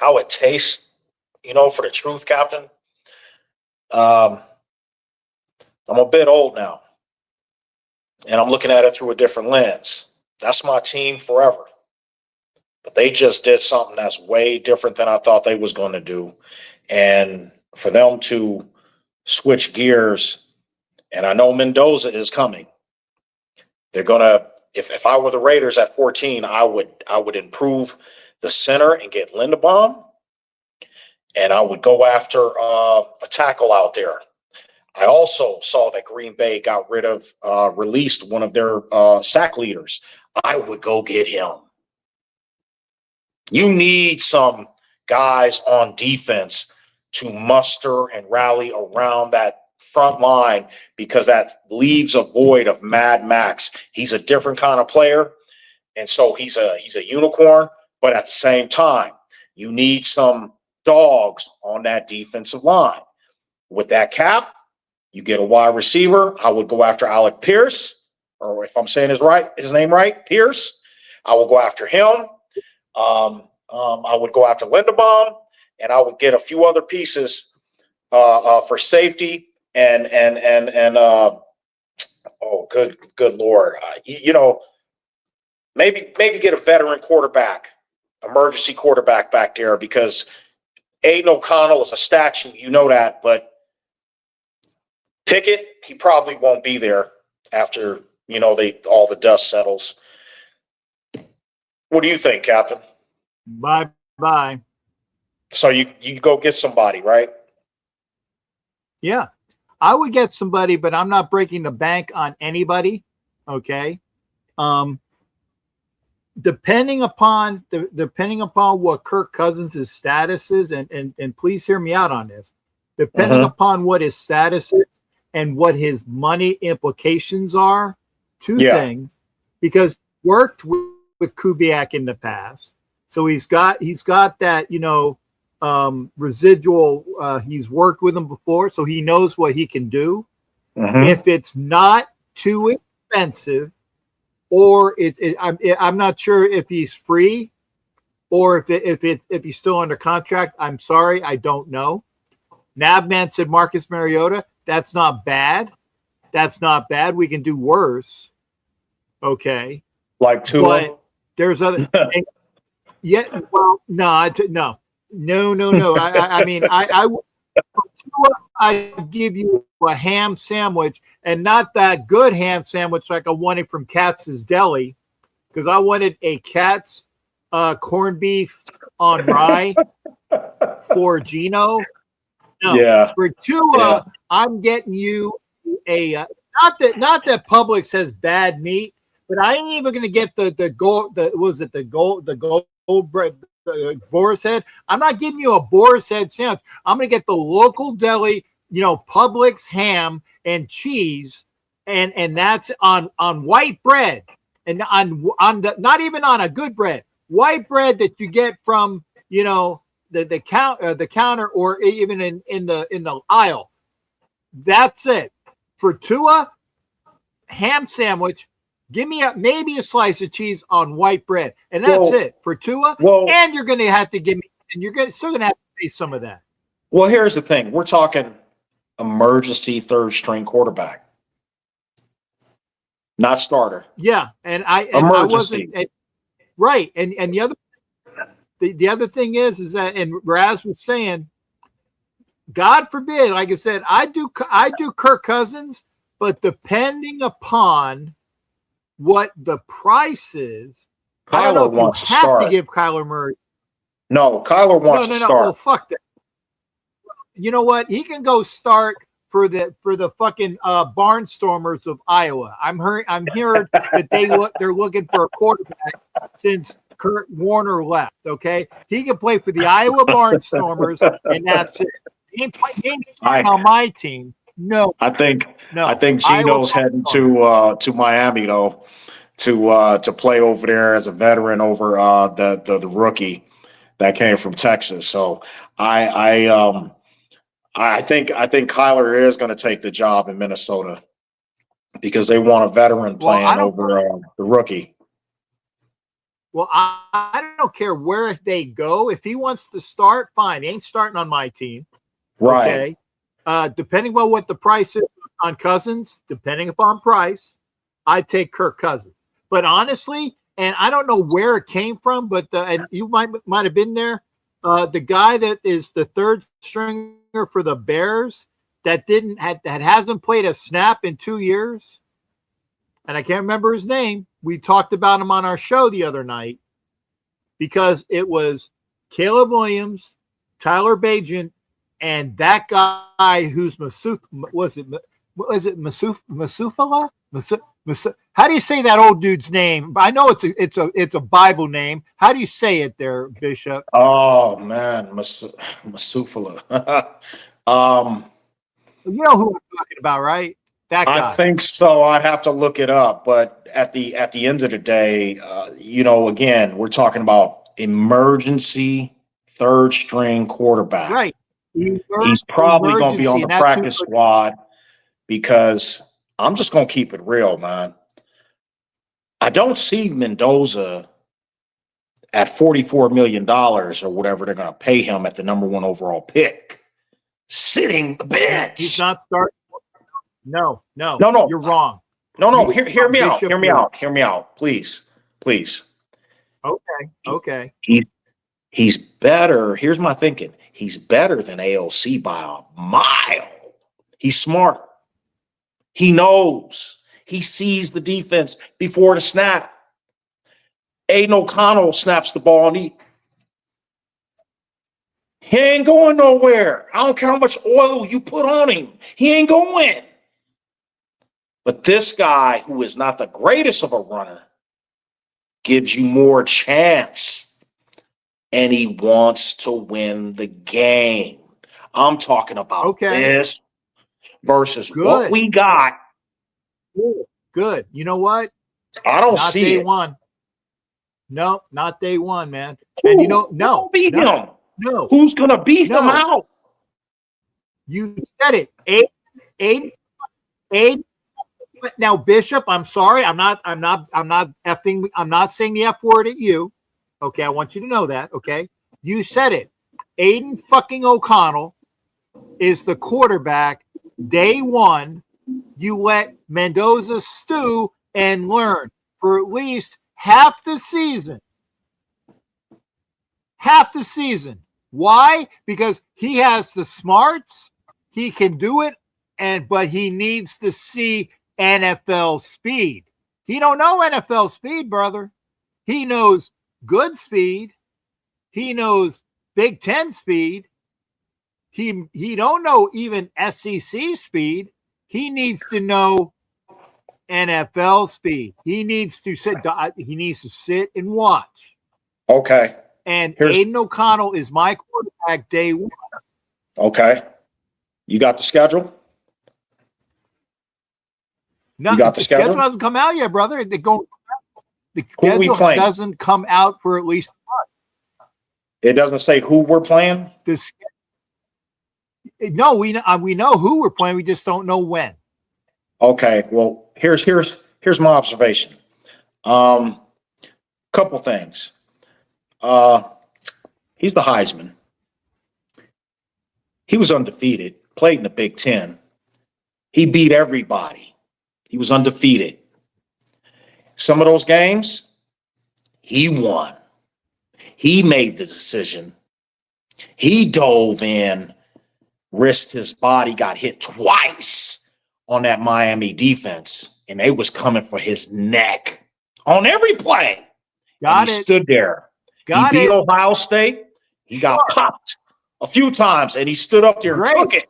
it tastes, for the truth, Captain. I'm a bit old now, and I'm looking at it through a different lens. That's my team forever. But they just did something that's way different than I thought they was going to do. And for them to switch gears, and I know Mendoza is coming. They're going to, if I were the Raiders at 14, I would improve the center and get Linderbaum. And I would go after a tackle out there. I also saw that Green Bay got released one of their sack leaders. I would go get him. You need some guys on defense to muster and rally around that front line, because that leaves a void of Mad Maxx. He's a different kind of player, and so he's a unicorn. But at the same time, you need some dogs on that defensive line. With that cap, you get a wide receiver. I would go after Alec Pierce, or if I'm saying his name right, Pierce. I will go after him. I would go after Linderbaum, and I would get a few other pieces for safety and oh, good Lord, maybe get a veteran quarterback, emergency quarterback back there, because Aiden O'Connell is a statue, you know that, but Pickett, he probably won't be there after all the dust settles. What do you think, Captain? Bye. So you go get somebody, right? Yeah, I would get somebody, but I'm not breaking the bank on anybody. Okay. Depending upon what Kirk Cousins' status is, and please hear me out on this. Depending upon what his status is and what his money implications are, two things, because he worked with Kubiak in the past, so he's got that residual. He's worked with him before, so he knows what he can do. If it's not too expensive, or I'm not sure if he's free, or if he's still under contract. I'm sorry, I don't know. Nabman said Marcus Mariota. That's not bad. We can do worse. Okay. Like Tua. But there's other. Yeah. Well, no. I mean, I give you a ham sandwich, and not that good ham sandwich like I wanted from Katz's Deli, because I wanted a Katz corned beef on rye for Gino. No, for Tua, I'm getting you a not that Publix has bad meat, but I ain't even going to get the gold bread. Boar's head. I'm not giving you a boar's head sandwich. I'm going to get the local deli, Publix ham and cheese, and that's on white bread, and on the, not even on a good bread, white bread that you get from the counter, or even in the aisle. That's it for Tua. Ham sandwich. Give me maybe a slice of cheese on white bread, and that's it for Tua. And you're going to have to give me, and still going to have to pay some of that. Well, here's the thing: we're talking emergency third string quarterback, not starter. Yeah, and I wasn't right. And the other thing is that, and Raz was saying, God forbid, like I said, I do Kirk Cousins, but depending upon what the price is, I don't know if wants you to have start. to give Kyler Murray. No, Kyler wants to start. Well, fuck that. You know what? He can go start for the fucking Barnstormers of Iowa. I'm hearing that they're looking for a quarterback since Kurt Warner left. Okay, he can play for the Iowa Barnstormers, and that's it. He ain't playing on my team. No, I think Gino's Iowa heading to Miami though, to play over there as a veteran over the rookie that came from Texas. So I think Kyler is going to take the job in Minnesota because they want a veteran playing over the rookie. Well, I don't care where they go. If he wants to start, fine. He ain't starting on my team. Right. Okay. Depending on what the price is on Cousins, depending upon price, I'd take Kirk Cousins. But honestly, and I don't know where it came from, but and you might have been there. The guy that is the third stringer for the Bears that hasn't played a snap in 2 years, and I can't remember his name. We talked about him on our show the other night because it was Caleb Williams, Tyler Bagent, and that guy who's Masufala? How do you say that old dude's name? I know it's a Bible name. How do you say it there, Bishop? Oh man, Masufala. You know who I'm talking about, right? That guy. I think so. I'd have to look it up, but at the end of the day, again, we're talking about emergency third string quarterback. Right. He's probably going to be on the practice squad because I'm just going to keep it real, man. I don't see Mendoza at $44 million or whatever they're going to pay him at the number 1 overall pick, sitting the bench. He's not starting. No, No. You're wrong. No. Hear me out. Bishop, Hear me out. Please. Okay. He's better. Here's my thinking. He's better than AOC by a mile. He's smart. He knows. He sees the defense before the snap. Aiden O'Connell snaps the ball and he ain't going nowhere. I don't care how much oil you put on him. He ain't going. But this guy, who is not the greatest of a runner, gives you more chance. And he wants to win the game. I'm talking about this versus what we got. Good. You know what? I don't not see day it. One. No, not day one, man. And you know, no. Beat him. No. Who's gonna beat him out? You said it. Eight. Now, Bishop, I'm sorry. I'm not saying the F word at you. Okay, I want you to know that. Okay. You said it. Aiden fucking O'Connell is the quarterback. Day one, you let Mendoza stew and learn for at least half the season. Why? Because he has the smarts. He can do it, but he needs to see NFL speed. He don't know NFL speed, brother. He knows good speed. He knows Big Ten speed. He don't know even SEC speed. He needs to know NFL speed. He needs to sit and watch. Okay. And Aiden O'Connell is my quarterback day one. Okay. You got the schedule? No, you got the schedule? Hasn't come out yet, brother. The schedule doesn't come out for at least a month. It doesn't say who we're playing? No, we know who we're playing. We just don't know when. Okay. Well, here's my observation. Couple things. He's the Heisman. He was undefeated, played in the Big Ten. He beat everybody. He was undefeated. Some of those games, he won. He made the decision. He dove in, risked his body, got hit twice on that Miami defense, and they was coming for his neck on every play. He stood there. He beat Ohio State. He got popped a few times, and he stood up there and took it.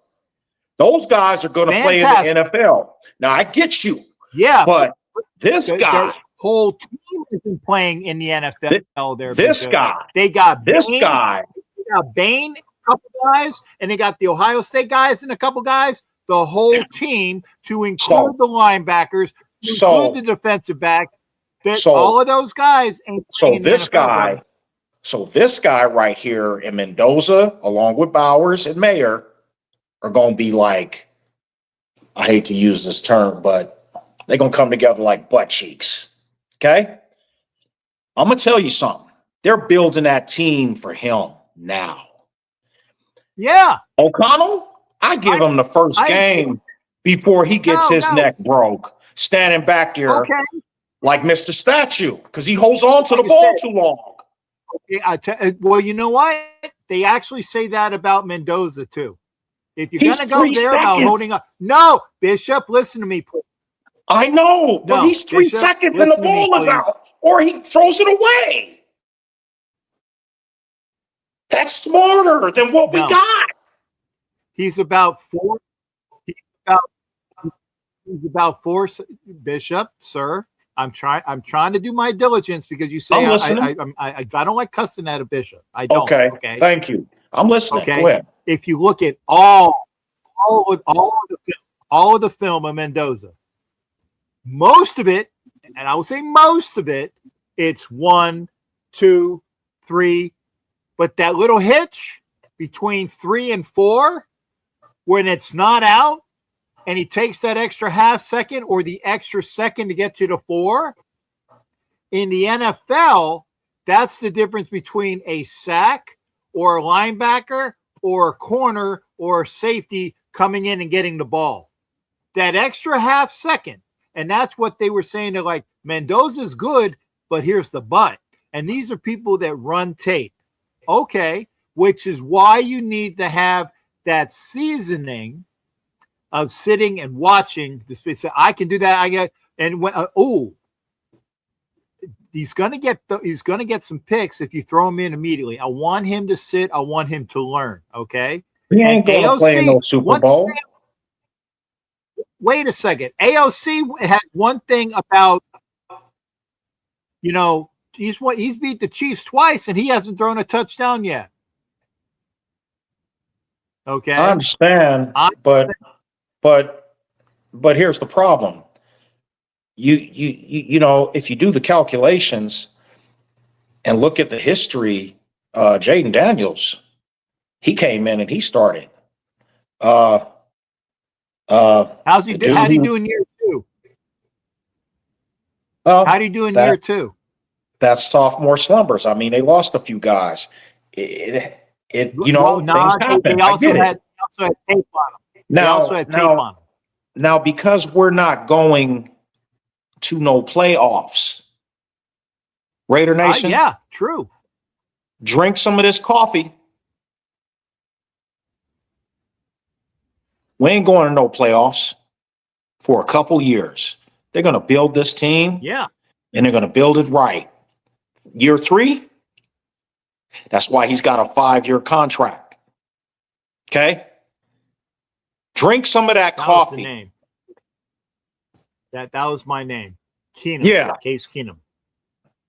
Those guys are going to play in the NFL. Now, I get you. Yeah. But this guy. The whole team isn't playing in the NFL there. This guy. They got this guy. They got Bain, a couple guys, and they got the Ohio State guys and a couple guys. The whole team, to include the linebackers, to include the defensive back. All of those guys ain't playing in the NFL, this guy right here in Mendoza, along with Bowers and Mayer, are going to be like, I hate to use this term, but they're going to come together like butt cheeks. Okay? I'm going to tell you something. They're building that team for him now. Yeah. O'Connell, I give him the first game before he gets his neck broke, standing back there like Mr. Statue, because he holds on to the ball too long. Well, you know what? They actually say that about Mendoza, too. If you're going to go there about holding up. No, Bishop, listen to me, please. I know, but he's 3 seconds and the ball is out, or he throws it away. That's smarter than what we got. He's about four. He's about four. Bishop, sir. I'm trying to do my diligence because you say I don't like cussing at a bishop. I don't. Okay. Thank you. I'm listening. Okay. Go ahead. If you look at all of the film of Mendoza, most of it, and I will say most of it, it's 1, 2, 3, but that little hitch between 3 and 4, when it's not out, and he takes that extra half second or the extra second to get to the 4. In the NFL, That's the difference between a sack or a linebacker or a corner or a safety coming in and getting the ball. That extra half second. And that's what they were saying. They're like, Mendoza's good, but here's the but. And these are people that run tape. Okay, which is why you need to have that seasoning of sitting and watching the space. So I can do that. I get and when he's gonna get some picks if you throw him in immediately. I want him to sit. I want him to learn. Okay, He ain't going to play in no Super Bowl. Wait a second. AOC had one thing about, he's beat the Chiefs twice and he hasn't thrown a touchdown yet. Okay, I understand, but here's the problem. If you do the calculations and look at the history, Jaden Daniels, he came in and he started. How's he do? How'd he do in year two? How'd he do in year two? That's sophomore slumbers. I mean, they lost a few guys. Things happen. They also had tape on them. Now, because we're not going to no playoffs, Raider Nation. Yeah, true. Drink some of this coffee. We ain't going to no playoffs for a couple years. They're going to build this team. Yeah. And they're going to build it right. Year 3, that's why he's got a 5-year contract. Okay? Drink some of that coffee. Was the name. That was my name. Keenum. Yeah. Case Keenum.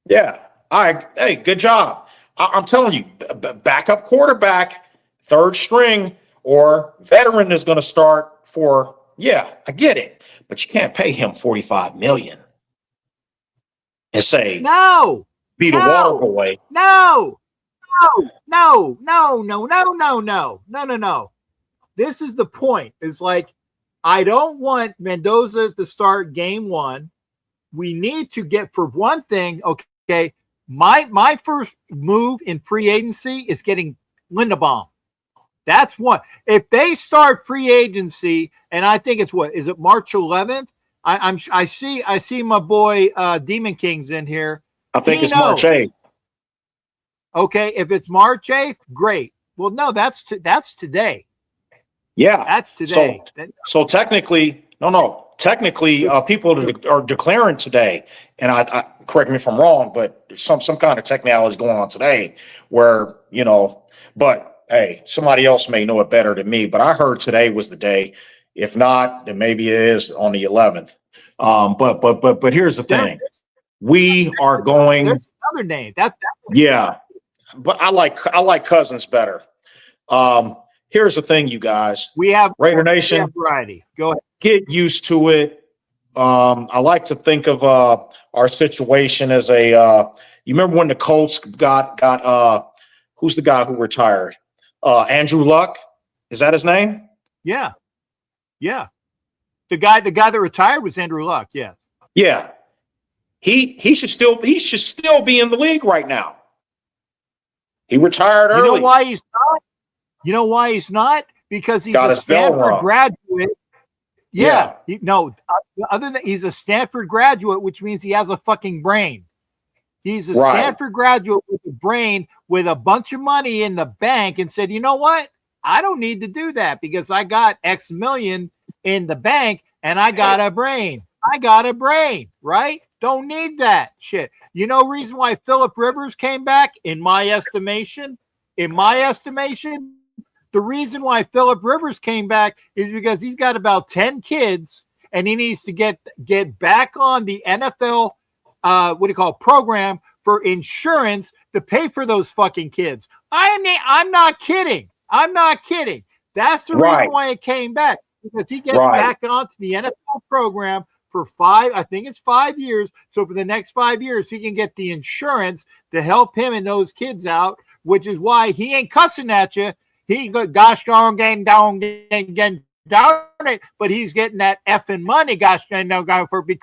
Yeah. All right. Hey, good job. I'm telling you, backup quarterback, third string, or veteran is going to start for, I get it. But you can't pay him $45 million and say, be the water boy. No. This is the point. It's like, I don't want Mendoza to start game 1. We need to get, for one thing, okay, my first move in free agency is getting Linderbaum. That's one. If they start free agency, and I think it's is it March 11th? I see my boy Demon King's in here. I think it's March 8th. Okay, if it's March 8th, great. Well, no, that's today. Yeah, that's today. So technically, technically, people are declaring today, and I correct me if I'm wrong, but some kind of technology going on today where but. Hey, somebody else may know it better than me, but I heard today was the day. If not, then maybe it is on the 11th. But here's the thing: we are going. There's another name. Yeah, but I like Cousins better. Here's the thing, you guys. We have Raider Nation. We have variety. Go ahead. Get used to it. I like to think of our situation as a. You remember when the Colts got who's the guy who retired? Andrew Luck, is that his name? Yeah. The guy that retired was Andrew Luck. Yeah. Yeah. He should still be in the league right now. He retired early. You know why he's not? Because he's a Stanford graduate. Yeah. Other than he's a Stanford graduate, which means he has a fucking brain. He's a Stanford graduate with a brain with a bunch of money in the bank and said, you know what? I don't need to do that because I got X million in the bank and I got a brain. Right? Don't need that shit. Reason why Phillip Rivers came back, in my estimation, the reason why Phillip Rivers came back is because he's got about 10 kids and he needs to get back on the NFL program for insurance to pay for those fucking kids. I'm not kidding. That's the reason why it came back, because he gets back onto the NFL program for 5 years. So for the next 5 years, he can get the insurance to help him and those kids out, which is why he ain't cussing at you. He go, gosh darn, down, but he's getting that effing money,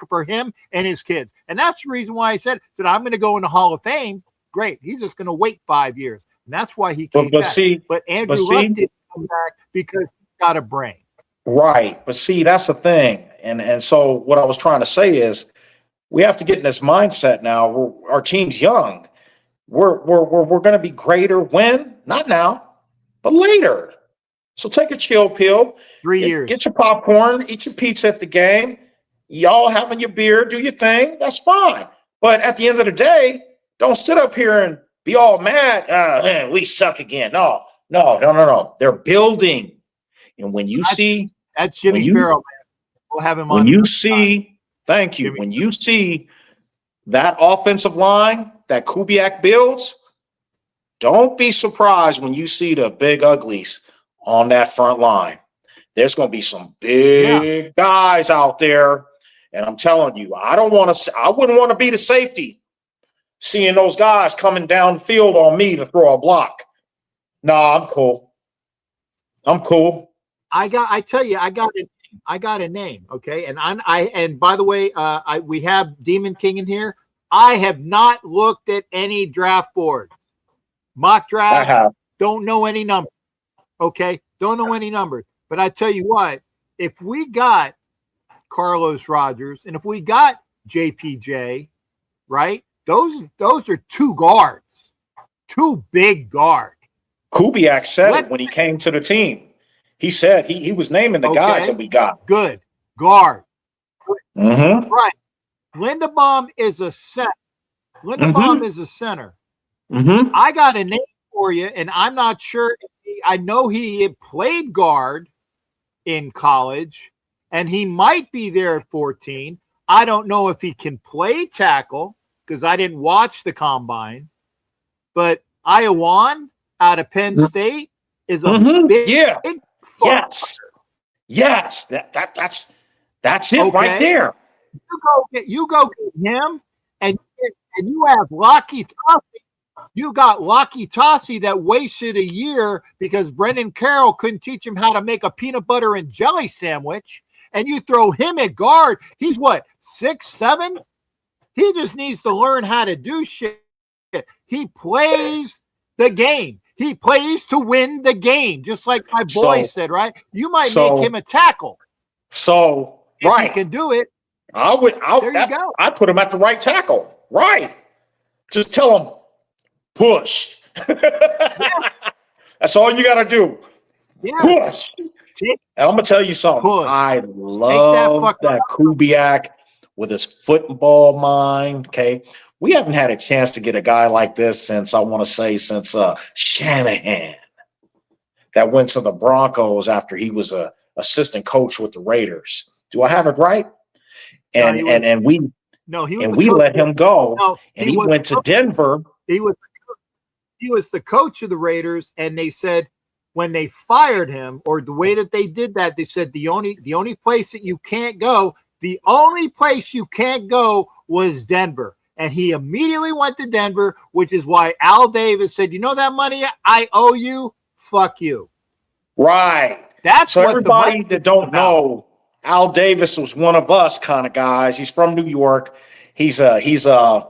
for him and his kids. And that's the reason why I said I'm going to go in the Hall of Fame. great. He's just going to wait 5 years. And that's why he came But back. see, But Andrew Luck didn't come back because he got a brain. right. But see, that's the thing. And so what I was trying to say is we have to get in this mindset now. Our team's young. We're going to be greater when? Not now, but later. So take a chill pill. 3 years. Get your popcorn, eat your pizza at the game. Y'all having your beer, do your thing. That's fine. But at the end of the day, don't sit up here and be all mad. Man, we suck again. No. They're building. And when you see that's Jimmy Sparrow, man. We'll have him on. When you see, thank you. Jimmy. When you see that offensive line that Kubiak builds, don't be surprised when you see the big uglies on that front line. There's going to be some big guys out there. And I'm telling you, I wouldn't want to be the safety seeing those guys coming down the field on me to throw a block. Nah, I'm cool. I got a name. Okay. And by the way, we have Demon King in here. I have not looked at any draft board. Mock draft. Don't know any numbers. Okay. Don't know any numbers. But I tell you what, if we got Carlos Rogers and if we got JPJ, right? Those are two guards, two big guards. Kubiak said it when he came to the team. He said he was naming the guys that we got. Good guard. Mm-hmm. Right. Linderbaum is a center. Is a center. Mm-hmm. I got a name for you, and I'm not sure. I know he played guard in college, and he might be there at 14. I don't know if he can play tackle because I didn't watch the combine. But Iowan out of Penn State is a big Yes. That's it right there. You go get him, and you have Lockie Tossie. You got Lockie Tossie that wasted a year because Brendan Carroll couldn't teach him how to make a peanut butter and jelly sandwich. And you throw him at guard. He's what, 6'7"? He just needs to learn how to do shit. He plays the game. He plays to win the game, just like my boy said, right? You might make him a tackle. So, if he can do it. I'd put him at the right tackle. Right. Just tell him, push. That's all you got to do. Yeah. Push. And I'm going to tell you something. I love that Kubiak with his football mind. Okay. We haven't had a chance to get a guy like this since Shanahan that went to the Broncos after he was a assistant coach with the Raiders. Do I have it right? And we let him go. And he went to Denver. He was the coach of the Raiders, and they said when they fired him, or the way that they did that, they said the only place that you can't go, was Denver. And he immediately went to Denver, which is why Al Davis said, you know that money I owe you? Fuck you. Right. That's so everybody that don't know, Al Davis was one of us kind of guys. He's from New York. He's a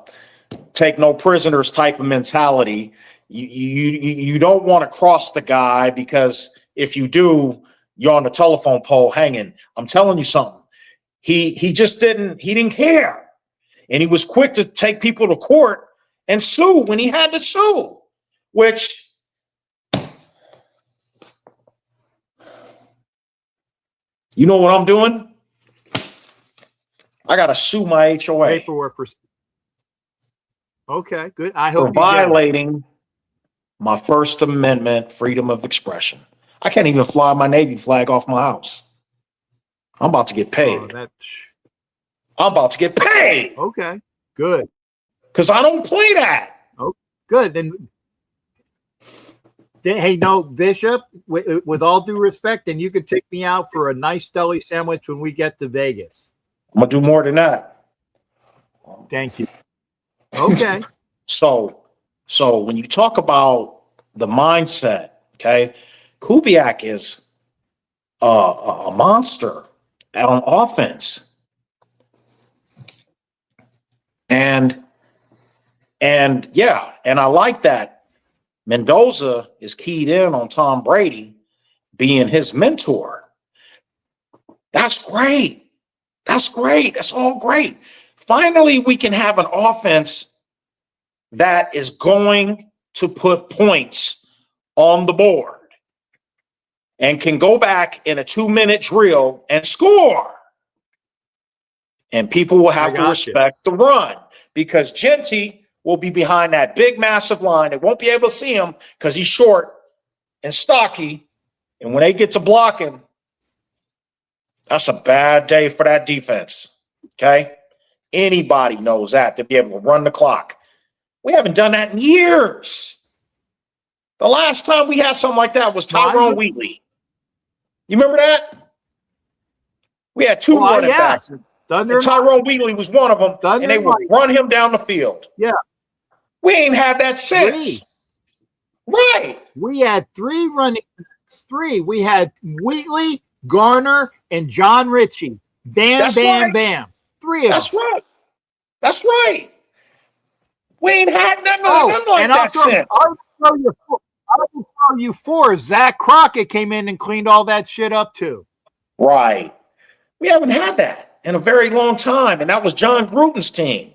take no prisoners type of mentality. You don't want to cross the guy because if you do, you're on the telephone pole hanging. I'm telling you something. He didn't care. And he was quick to take people to court and sue when he had to sue, which you know what I'm doing? I got to sue my HOA. Paperwork. Okay, good. I hope for violating my First Amendment freedom of expression. I can't even fly my Navy flag off my house. I'm about to get paid. I'm about to get paid. Okay, good. Because I don't play that. Oh, good. Then hey, no, Bishop, with all due respect, then you could take me out for a nice deli sandwich when we get to Vegas. I'm going to do more than that. Thank you. Okay. So when you talk about the mindset, okay, Kubiak is a monster on offense. And And yeah, and I like that Mendoza is keyed in on Tom Brady being his mentor. That's great. That's great. That's all great. Finally, we can have an offense that is going to put points on the board and can go back in a 2-minute drill and score. And people will have to respect the run because Genty will be behind that big, massive line. They won't be able to see him because he's short and stocky. And when they get to blocking, that's a bad day for that defense. Okay? Anybody knows that. They'll be able to run the clock. We haven't done that in years. The last time we had something like that was Tyrone Wheatley. You remember that? We had two running backs. And Tyrone Wheatley was one of them, and they would run him down the field. Yeah. We ain't had that since. Right. We had 3 running backs. 3. We had Wheatley, Garner, and John Ritchie. Bam, bam. 3 of them. That's right. That's right. We ain't had nothing like that since. I'll tell you 4. Zach Crockett came in and cleaned all that shit up too. Right. We haven't had that in a very long time, and that was John Gruden's team.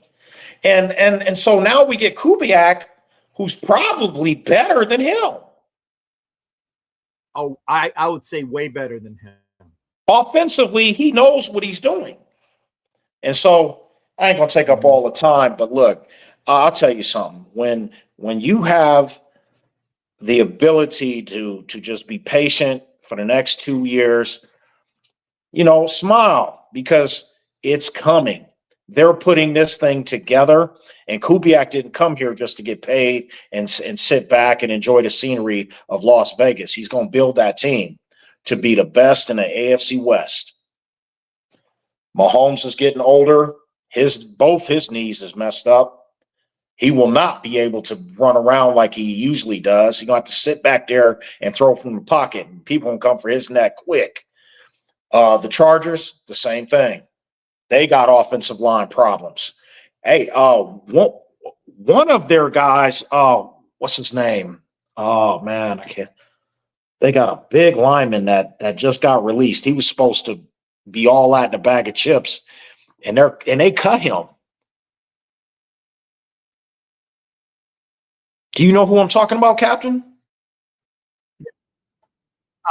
And so now we get Kubiak, who's probably better than him. Oh, I would say way better than him. Offensively, he knows what he's doing. And so I ain't going to take up all the time, but look, I'll tell you something. When you have the ability to just be patient for the next 2 years, smile because it's coming. They're putting this thing together, and Kubiak didn't come here just to get paid and sit back and enjoy the scenery of Las Vegas. He's going to build that team to be the best in the AFC West. Mahomes is getting older. Both his knees is messed up. He will not be able to run around like he usually does. He's going to have to sit back there and throw from the pocket, and people will come for his neck quick. The Chargers, the same thing. They got offensive line problems. Hey, one of their guys, what's his name? Oh, man, I can't. They got a big lineman that just got released. He was supposed to be all that in a bag of chips, and they cut him. Do you know who I'm talking about, Captain?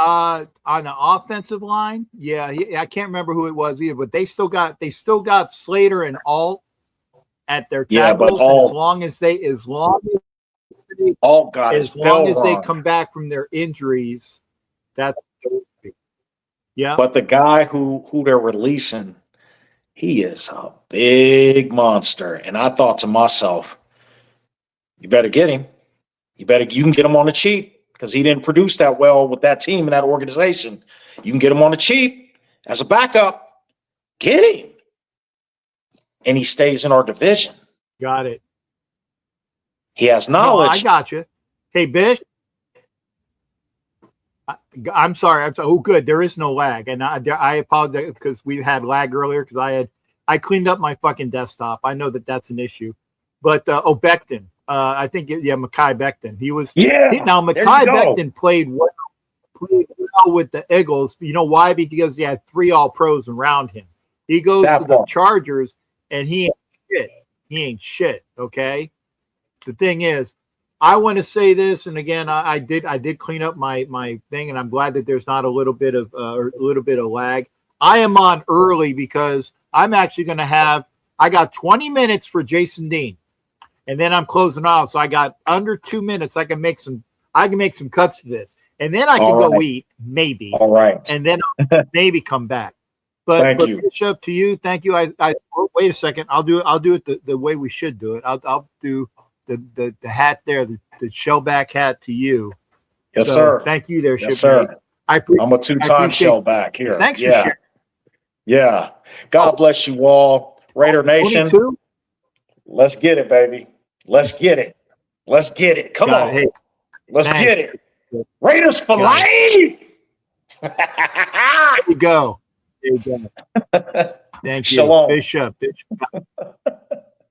On the offensive line, I can't remember who it was either, but they still got Slater and Alt at their tackles. And as long as they come back from their injuries, that's yeah. But the guy who they're releasing, he is a big monster, and I thought to myself, you better get him. You can get him on the cheap. Because he didn't produce that well with that team and that organization. You can get him on the cheap as a backup. Get him. And he stays in our division. Got it. He has knowledge. No, I got you. Hey, Bish. I'm sorry. Oh, good. There is no lag. And I apologize because we had lag earlier because I cleaned up my fucking desktop. I know that's an issue. But, Becton. I think, Mekhi Becton. He was now Mekhi Becton played well with the Eagles. You know why? Because he had 3 All-Pros around him. He goes to the Chargers, and he ain't shit. He ain't shit. Okay. The thing is, I want to say this, and again, I did clean up my thing, and I'm glad that there's not a little bit of lag. I am on early because I'm actually going to have. I got 20 minutes for Jason Dean. And then I'm closing out, so I got under 2 minutes. I can make some cuts to this, and then I can go eat, maybe. All right, and then I'll maybe come back. But Bishop, to you, thank you. I wait a second. I'll do it the way we should do it. I'll do the hat there, the shellback hat to you. Yes, sir. Thank you there, yes, sir. I'm a 2-time shellback here. Thanks. Yeah. God bless you all, Raider Nation. 22? Let's get it, baby. Let's get it. Come on. Hey, let's get it. Raiders for life. There you go. Thank you. Shalom. Bishop.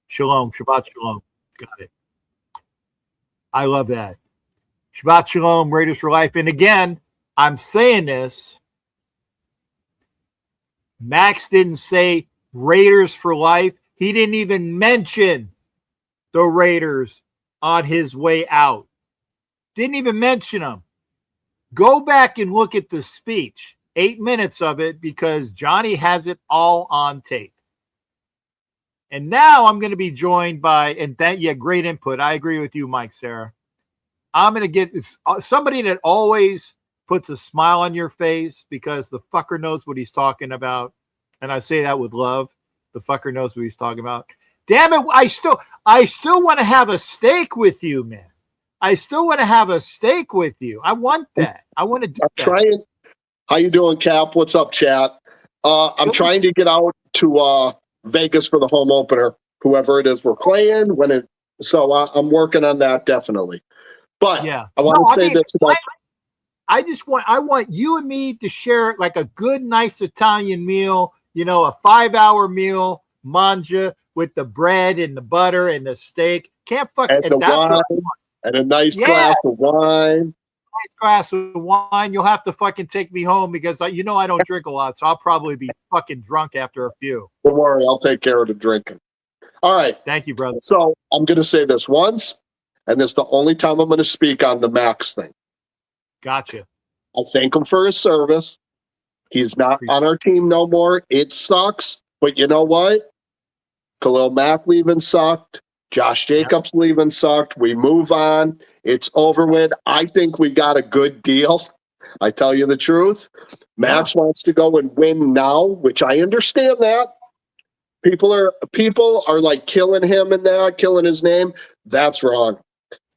Shalom. Shabbat shalom. Got it. I love that. Shabbat Shalom, Raiders for life. And again, I'm saying this. Maxx didn't say Raiders for life. He didn't even mention the Raiders on his way out. Didn't even mention them. Go back and look at the speech, 8 minutes of it, because Johnny has it all on tape. And now I'm going to be joined by, and that, yeah, great input. I agree with you, Mike, Sarah. I'm going to get somebody that always puts a smile on your face because the fucker knows what he's talking about. And I say that with love. The fucker knows what he's talking about. Damn it. I still want to have a steak with you, man. I still want to have a steak with you. I want that. I want to do that. Trying. How you doing, Cap? What's up, chat? I'm trying to get out to Vegas for the home opener, whoever it is we're playing. So I'm working on that definitely. But yeah, I want to say this about. I want you and me to share like a good, nice Italian meal. You know, a 5-hour meal, manja with the bread and the butter and the steak. Can't fuck it. And a nice glass of wine. Nice glass of wine. You'll have to fucking take me home because I don't drink a lot, so I'll probably be fucking drunk after a few. Don't worry, I'll take care of the drinking. All right. Thank you, brother. So I'm going to say this once, and this is the only time I'm going to speak on the Maxx thing. Gotcha. I thank him for his service. He's not on our team no more. It sucks, but you know what? Khalil Mack leaving sucked. Josh Jacobs leaving sucked. We move on. It's over with. I think we got a good deal. I tell you the truth. Maxx wants to go and win now, which I understand that. People are like killing him and that, killing his name. That's wrong.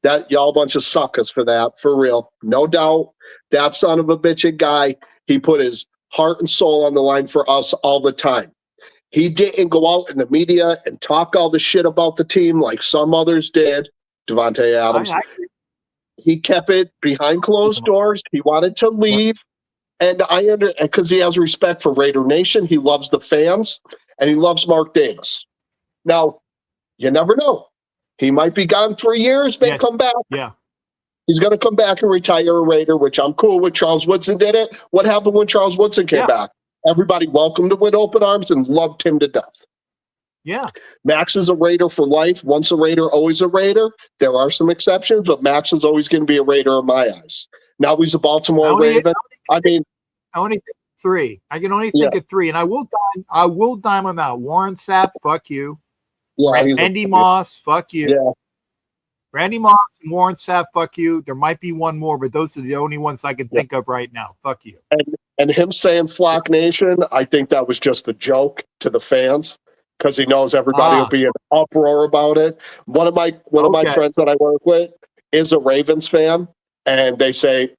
That y'all bunch of suckers for that, for real. No doubt. That son of a bitch guy, he put his heart and soul on the line for us all the time. He didn't go out in the media and talk all the shit about the team like some others did. Devontae Adams. He kept it behind closed doors. He wanted to leave. And because he has respect for Raider Nation. He loves the fans. And he loves Mark Davis. Now, you never know. He might be gone 3 years, may come back. Yeah. He's going to come back and retire a Raider, which I'm cool with. Charles Woodson did it. What happened when Charles Woodson came back? Everybody welcomed him with open arms and loved him to death. Yeah. Maxx is a Raider for life. Once a Raider, always a Raider. There are some exceptions, but Maxx is always going to be a Raider in my eyes. Now he's a Baltimore Raven. I only think three. I can only think of three, and I will dime them out. Warren Sapp, fuck you. Yeah, Randy Moss, fuck you. Yeah. Randy Moss and Warren Sapp, fuck you. There might be one more, but those are the only ones I can think of right now. Fuck you. And him saying Flock Nation, I think that was just a joke to the fans because he knows everybody will be in uproar about it. One of my friends that I work with is a Ravens fan, and they say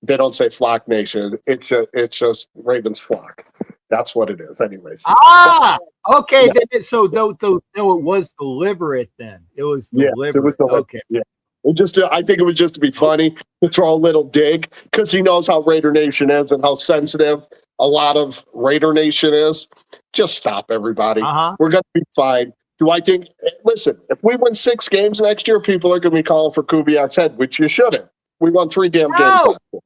they don't say Flock Nation. It's just Ravens Flock. That's what it is, anyways. Okay. Yeah. So it was deliberate then. It was deliberate. It was deliberate. Okay. Yeah. I think it was just to be funny to throw a little dig because he knows how Raider Nation is and how sensitive a lot of Raider Nation is. Just stop, everybody. We're going to be fine. Do I think? Listen, if we win 6 games next year, people are going to be calling for Kubiak's head, which you shouldn't. We won 3 damn games last year.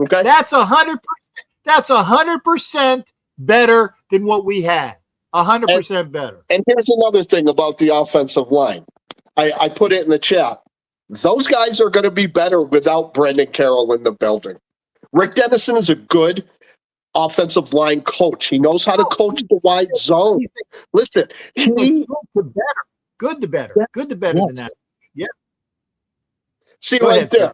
Okay, that's 100%. That's 100% better than what we had. 100% better. And here's another thing about the offensive line. I put it in the chat. Those guys are going to be better without Brendan Carroll in the building. Rick Dennison is a good offensive line coach. He knows how to coach the wide zone. Listen, good to better than that. Yeah. See go right ahead, there. Sir.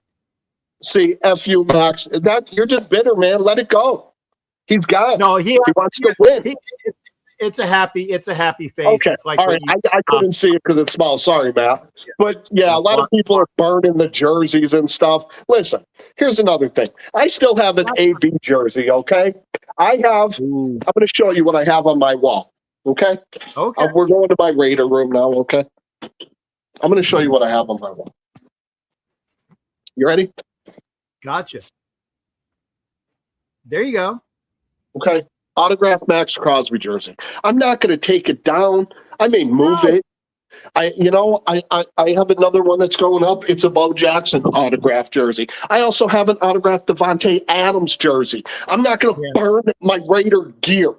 See, F you, Maxx. That you're just bitter, man. Let it go. He's got it. No, he wants to win. It's a happy face. Okay, it's like all right. I couldn't see it because it's small. Sorry, Matt. But yeah, a lot of people are burning the jerseys and stuff. Listen, here's another thing. I still have an AB jersey. Okay, I'm going to show you what I have on my wall. Okay. Okay. We're going to my Raider room now. Okay. I'm going to show you what I have on my wall. You ready? Gotcha. There you go. Okay. Autographed Maxx Crosby jersey. I'm not going to take it down. I may move it, I have another one that's going up. It's a Bo Jackson autographed jersey. I also have an autographed Devontae Adams jersey. I'm not going to burn my Raider gear.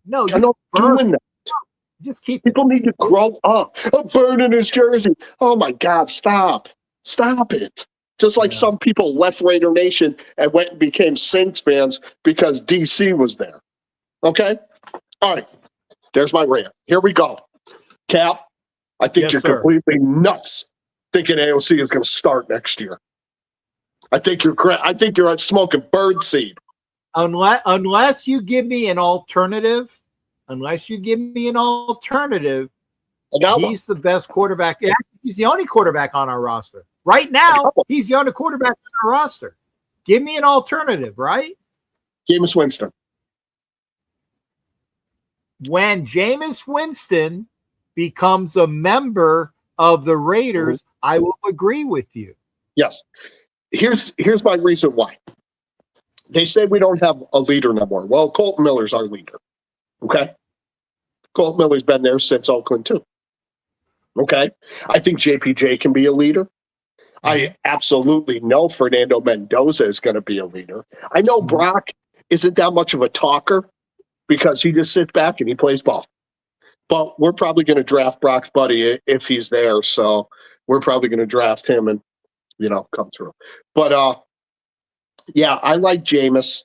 No, I'm not doing that. Just keep People need to grow up. I'm burning his jersey. Oh my God, stop it. Just like some people left Raider Nation and went and became Saints fans because DC was there. Okay? All right. There's my rant. Here we go. Cap, I think you're completely nuts thinking AOC is going to start next year. I think you're smoking birdseed. Unless you give me an alternative, he's the best quarterback. Yeah, he's the only quarterback on our roster. Right now, he's the only quarterback on our roster. Give me an alternative, right? Jameis Winston. When Jameis Winston becomes a member of the Raiders, I will agree with you. Yes. Here's my reason why. They say we don't have a leader no more. Well, Colton Miller's our leader. Okay? Colton Miller's been there since Oakland too. Okay? I think JPJ can be a leader. I absolutely know Fernando Mendoza is going to be a leader. I know Brock isn't that much of a talker because he just sits back and he plays ball. But we're probably going to draft Brock's buddy if he's there. So we're probably going to draft him and, come through. But, yeah, I like Jameis.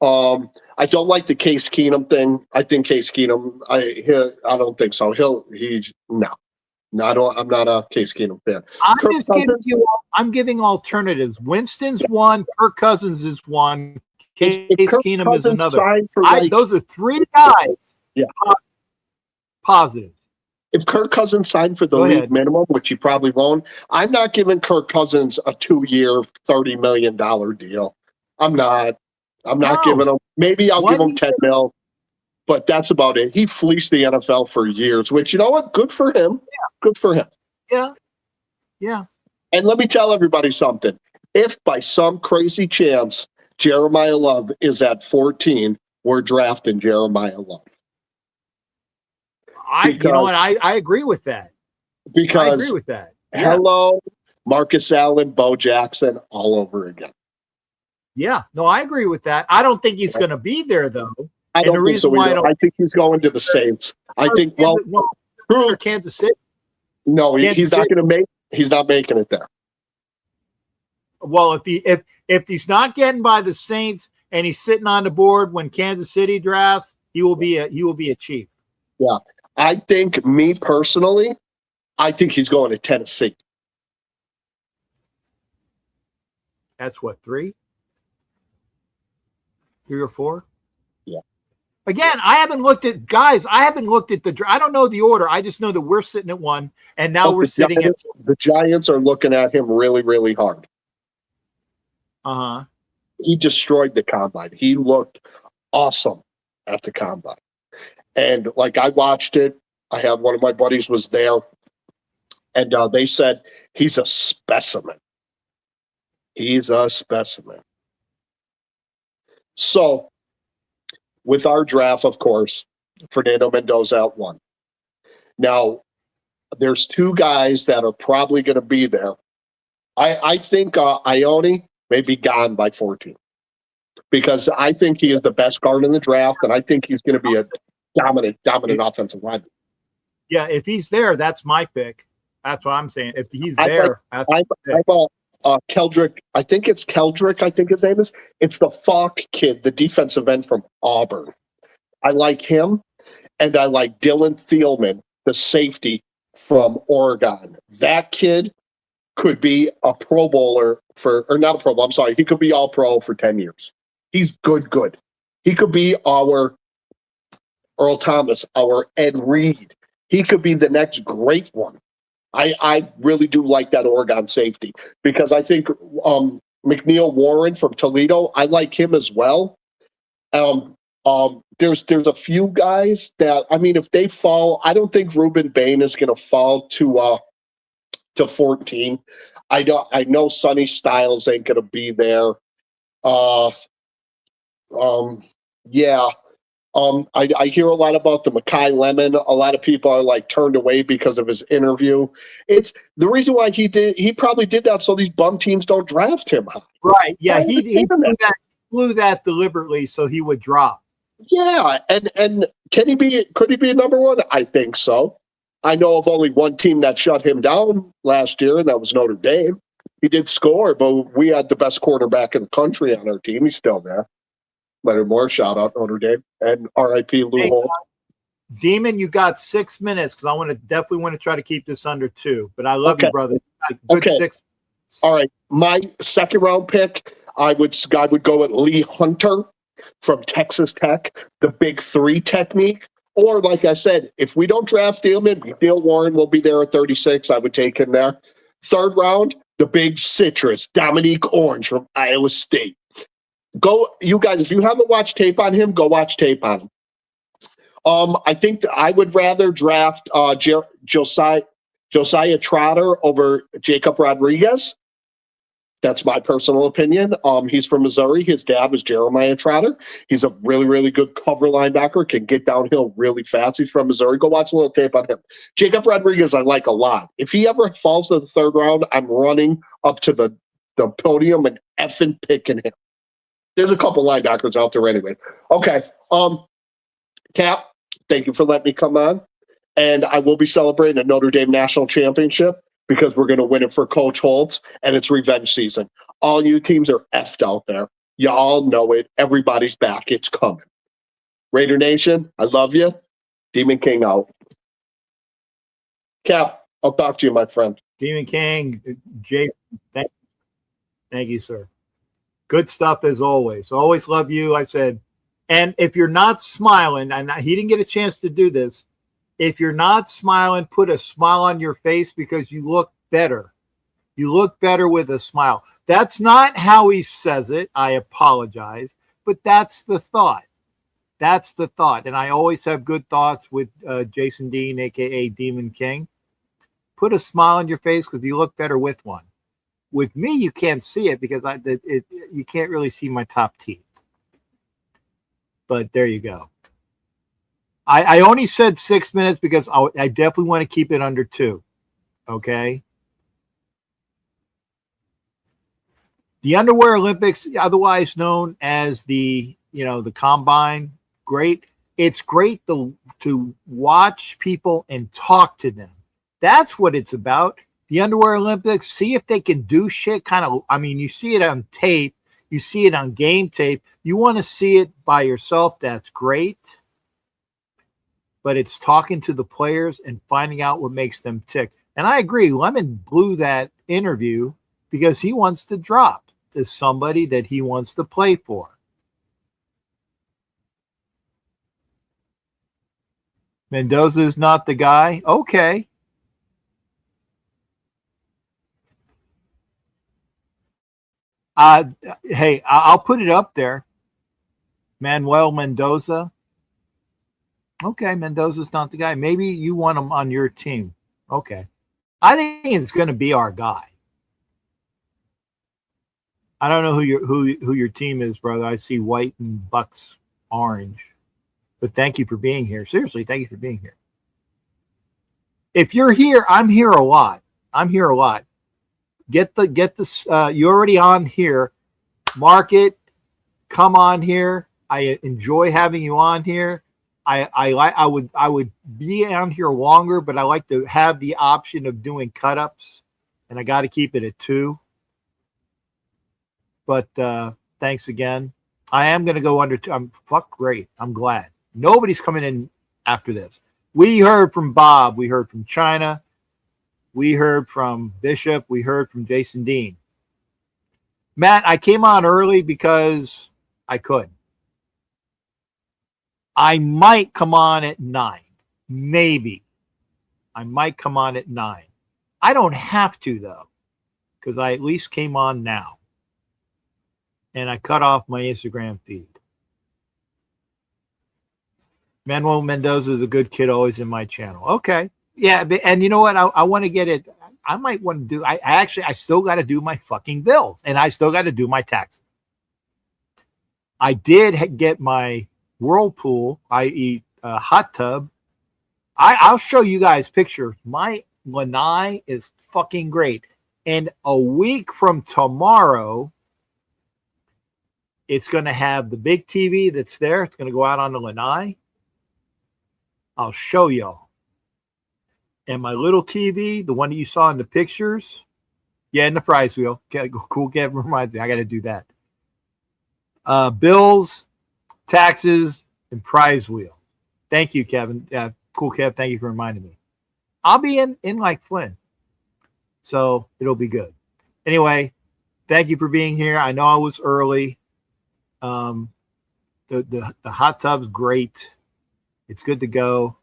I don't like the Case Keenum thing. I think Case Keenum, I don't think so. I'm not a Case Keenum fan. I'm giving alternatives. Winston's one, Kirk Cousins is one, Case Keenum is another. Those are three guys. Yeah. Positive. If Kirk Cousins signed for the league minimum, which he probably won't, I'm not giving Kirk Cousins a 2-year, $30 million deal. I'm not giving him. Maybe I'll give him $10 million, but that's about it. He fleeced the NFL for years, which, you know what? Good for him. Yeah. Good for him. Yeah. Yeah. And let me tell everybody something. If by some crazy chance Jeremiah Love is at 14, we're drafting Jeremiah Love. I agree with that. Because I agree with that. Yeah. Hello, Marcus Allen, Bo Jackson, all over again. Yeah, no, I agree with that. I don't think he's going to be there though. I don't think so either. I think he's going to the Saints. I think Kansas City. No, he's not going to make. He's not making it there. Well, if he's not getting by the Saints and he's sitting on the board when Kansas City drafts, he will be a Chief. Yeah. I think, me personally, I think he's going to Tennessee. That's what, 3 or 4? Yeah. Again, I haven't looked at the. I don't know the order. I just know that we're sitting at 1, and now we're sitting at. The Giants are looking at him really, really hard. He destroyed the combine. He looked awesome at the combine. And I watched it. I had one of my buddies was there. And they said he's a specimen. He's a specimen. So with our draft, of course, Fernando Mendoza at 1. Now, there's 2 guys that are probably going to be there. I think Ione may be gone by 14. Because I think he is the best guard in the draft, and I think he's going to be a dominant offensive lineman. Yeah, if he's there, that's my pick. That's what I'm saying. If he's there, Keldrick. I think it's Keldrick. I think his name is. It's the Falk kid, the defensive end from Auburn. I like him, and I like Dylan Thielman, the safety from Oregon. That kid could be a Pro Bowler or not a Pro Bowl. I'm sorry, he could be All Pro for 10 years. He's good. He could be our Earl Thomas, our Ed Reed. He could be the next great one. I really do like that Oregon safety because I think McNeil Warren from Toledo, I like him as well. There's a few guys that, if they fall, I don't think Ruben Bain is going to fall to 14. I know Sonny Styles ain't going to be there. Yeah. I hear a lot about the Makai Lemon. A lot of people are like turned away because of his interview. It's the reason why he probably did that so these bum teams don't draft him high. Right. Yeah. I He understand that. blew that deliberately so he would drop. Yeah, and could he be a number one? I think so. I know of only one team that shut him down last year, and that was Notre Dame. He did score, but we had the best quarterback in the country on our team. He's still there. Leonard Moore, shout out Notre Dame, and R.I.P. Lou Hey, Holtz. Demon, you got 6 minutes because I definitely want to try to keep this under 2. But I love Okay. you, brother. Good Okay. 6. All right, my second round pick, I would go with Lee Hunter from Texas Tech, the big 3 technique. Or like I said, if we don't draft Thielman, Neil Warren will be there at 36. I would take him there. Third round, the big citrus, Dominique Orange from Iowa State. Go, you guys, if you haven't watched tape on him, go watch tape on him. I think that I would rather draft Josiah Trotter over Jacob Rodriguez. That's my personal opinion. He's from Missouri. His dad was Jeremiah Trotter. He's a really, really good cover linebacker, can get downhill really fast. He's from Missouri. Go watch a little tape on him. Jacob Rodriguez, I like a lot. If he ever falls to the third round, I'm running up to the podium and effing picking him. There's a couple linebackers out there anyway. Okay. Cap, thank you for letting me come on. And I will be celebrating a Notre Dame national championship because we're going to win it for Coach Holtz, and it's revenge season. All you teams are effed out there. You all know it. Everybody's back. It's coming. Raider Nation, I love you. Demon King out. Cap, I'll talk to you, my friend. Demon King, Jay, thank you, sir. Good stuff as always. Always love you. I said, and if you're not smiling, and he didn't get a chance to do this, if you're not smiling, put a smile on your face because you look better. You look better with a smile. That's not how he says it. I apologize, but that's the thought. That's the thought. And I always have good thoughts with Jason Dean, a.k.a. Demon King. Put a smile on your face because you look better with one. With me, you can't see it because you can't really see my top teeth. But there you go. I only said 6 minutes because I definitely want to keep it under 2. Okay. The Underwear Olympics, otherwise known as the Combine, great. It's great to watch people and talk to them. That's what it's about. The Underwear Olympics, see if they can do shit you see it on tape, you see it on game tape. You want to see it by yourself, that's great. But it's talking to the players and finding out what makes them tick. And I agree, Lemon blew that interview because he wants to drop to somebody that he wants to play for. Mendoza is not the guy? Okay. Hey, I'll put it up there. Manuel Mendoza. Okay, Mendoza's not the guy. Maybe you want him on your team. Okay. I think it's going to be our guy. I don't know who your team is, brother. I see white and Bucks orange. But thank you for being here. Seriously, thank you for being here. If you're here, I'm here a lot. Get this. You're already on here. Mark it. Come on here. I enjoy having you on here. I would be on here longer, but I like to have the option of doing cut-ups, and I got to keep it at 2. But thanks again. I am going to go under 2. I'm great. I'm glad. Nobody's coming in after this. We heard from Bob. We heard from China. We heard from Bishop. We heard from Jason Dean. Matt, I came on early because I could. I might come on at 9. Maybe. I might come on at 9. I don't have to, though, because I at least came on now. And I cut off my Instagram feed. Manuel Mendoza is a good kid, always in my channel. Okay. Yeah, and you know what? I want to get it. I might want to do. I still got to do my fucking bills, and I still got to do my taxes. I did get my whirlpool, i.e., hot tub. I'll show you guys pictures. My lanai is fucking great. And a week from tomorrow, it's going to have the big TV that's there. It's going to go out on the lanai. I'll show y'all. And my little TV, the one that you saw in the pictures, yeah, in the prize wheel. Okay, cool. Kevin reminds me, I got to do that. Bills, taxes, and prize wheel. Thank you, Kevin. Cool, Kev. Thank you for reminding me. I'll be in like Flynn, so it'll be good. Anyway, thank you for being here. I know I was early. The hot tub's great. It's good to go.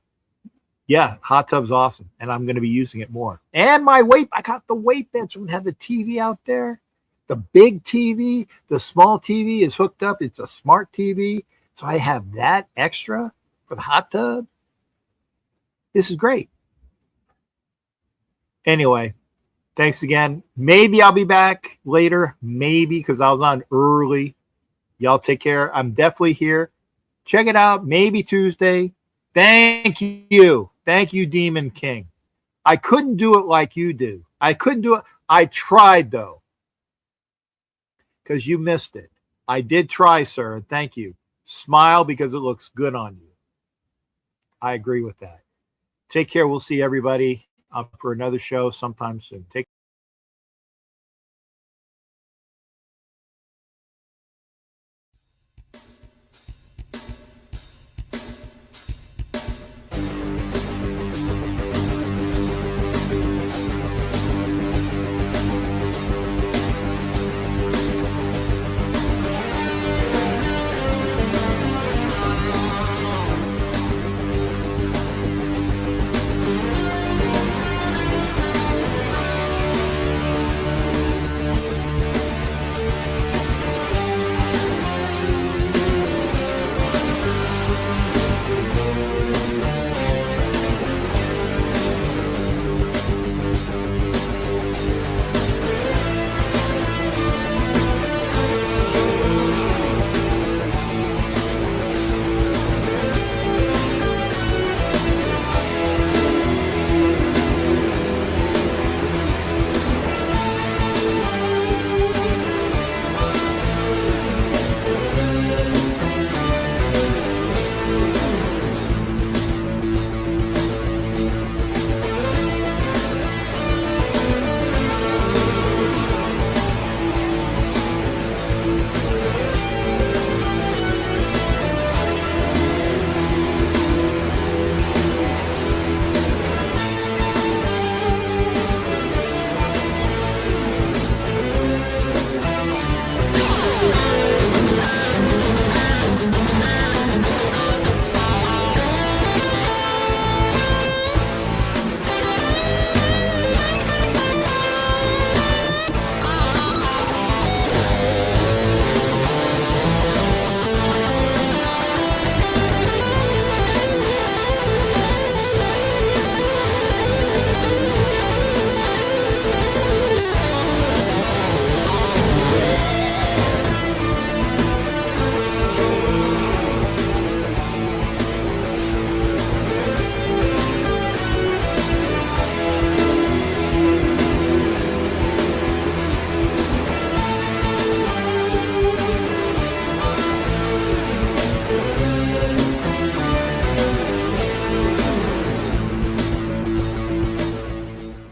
Yeah, hot tub's awesome, and I'm going to be using it more. And my weight, I got the weight bench. So I'm going to have the TV out there. The big TV, the small TV is hooked up. It's a smart TV, so I have that extra for the hot tub. This is great. Anyway, thanks again. Maybe I'll be back later. Maybe, because I was on early. Y'all take care. I'm definitely here. Check it out. Maybe Tuesday. Thank you. Thank you, Demon King. I couldn't do it like you do. I couldn't do it. I tried, though, because you missed it. I did try, sir. Thank you. Smile because it looks good on you. I agree with that. Take care. We'll see everybody up for another show sometime soon. Take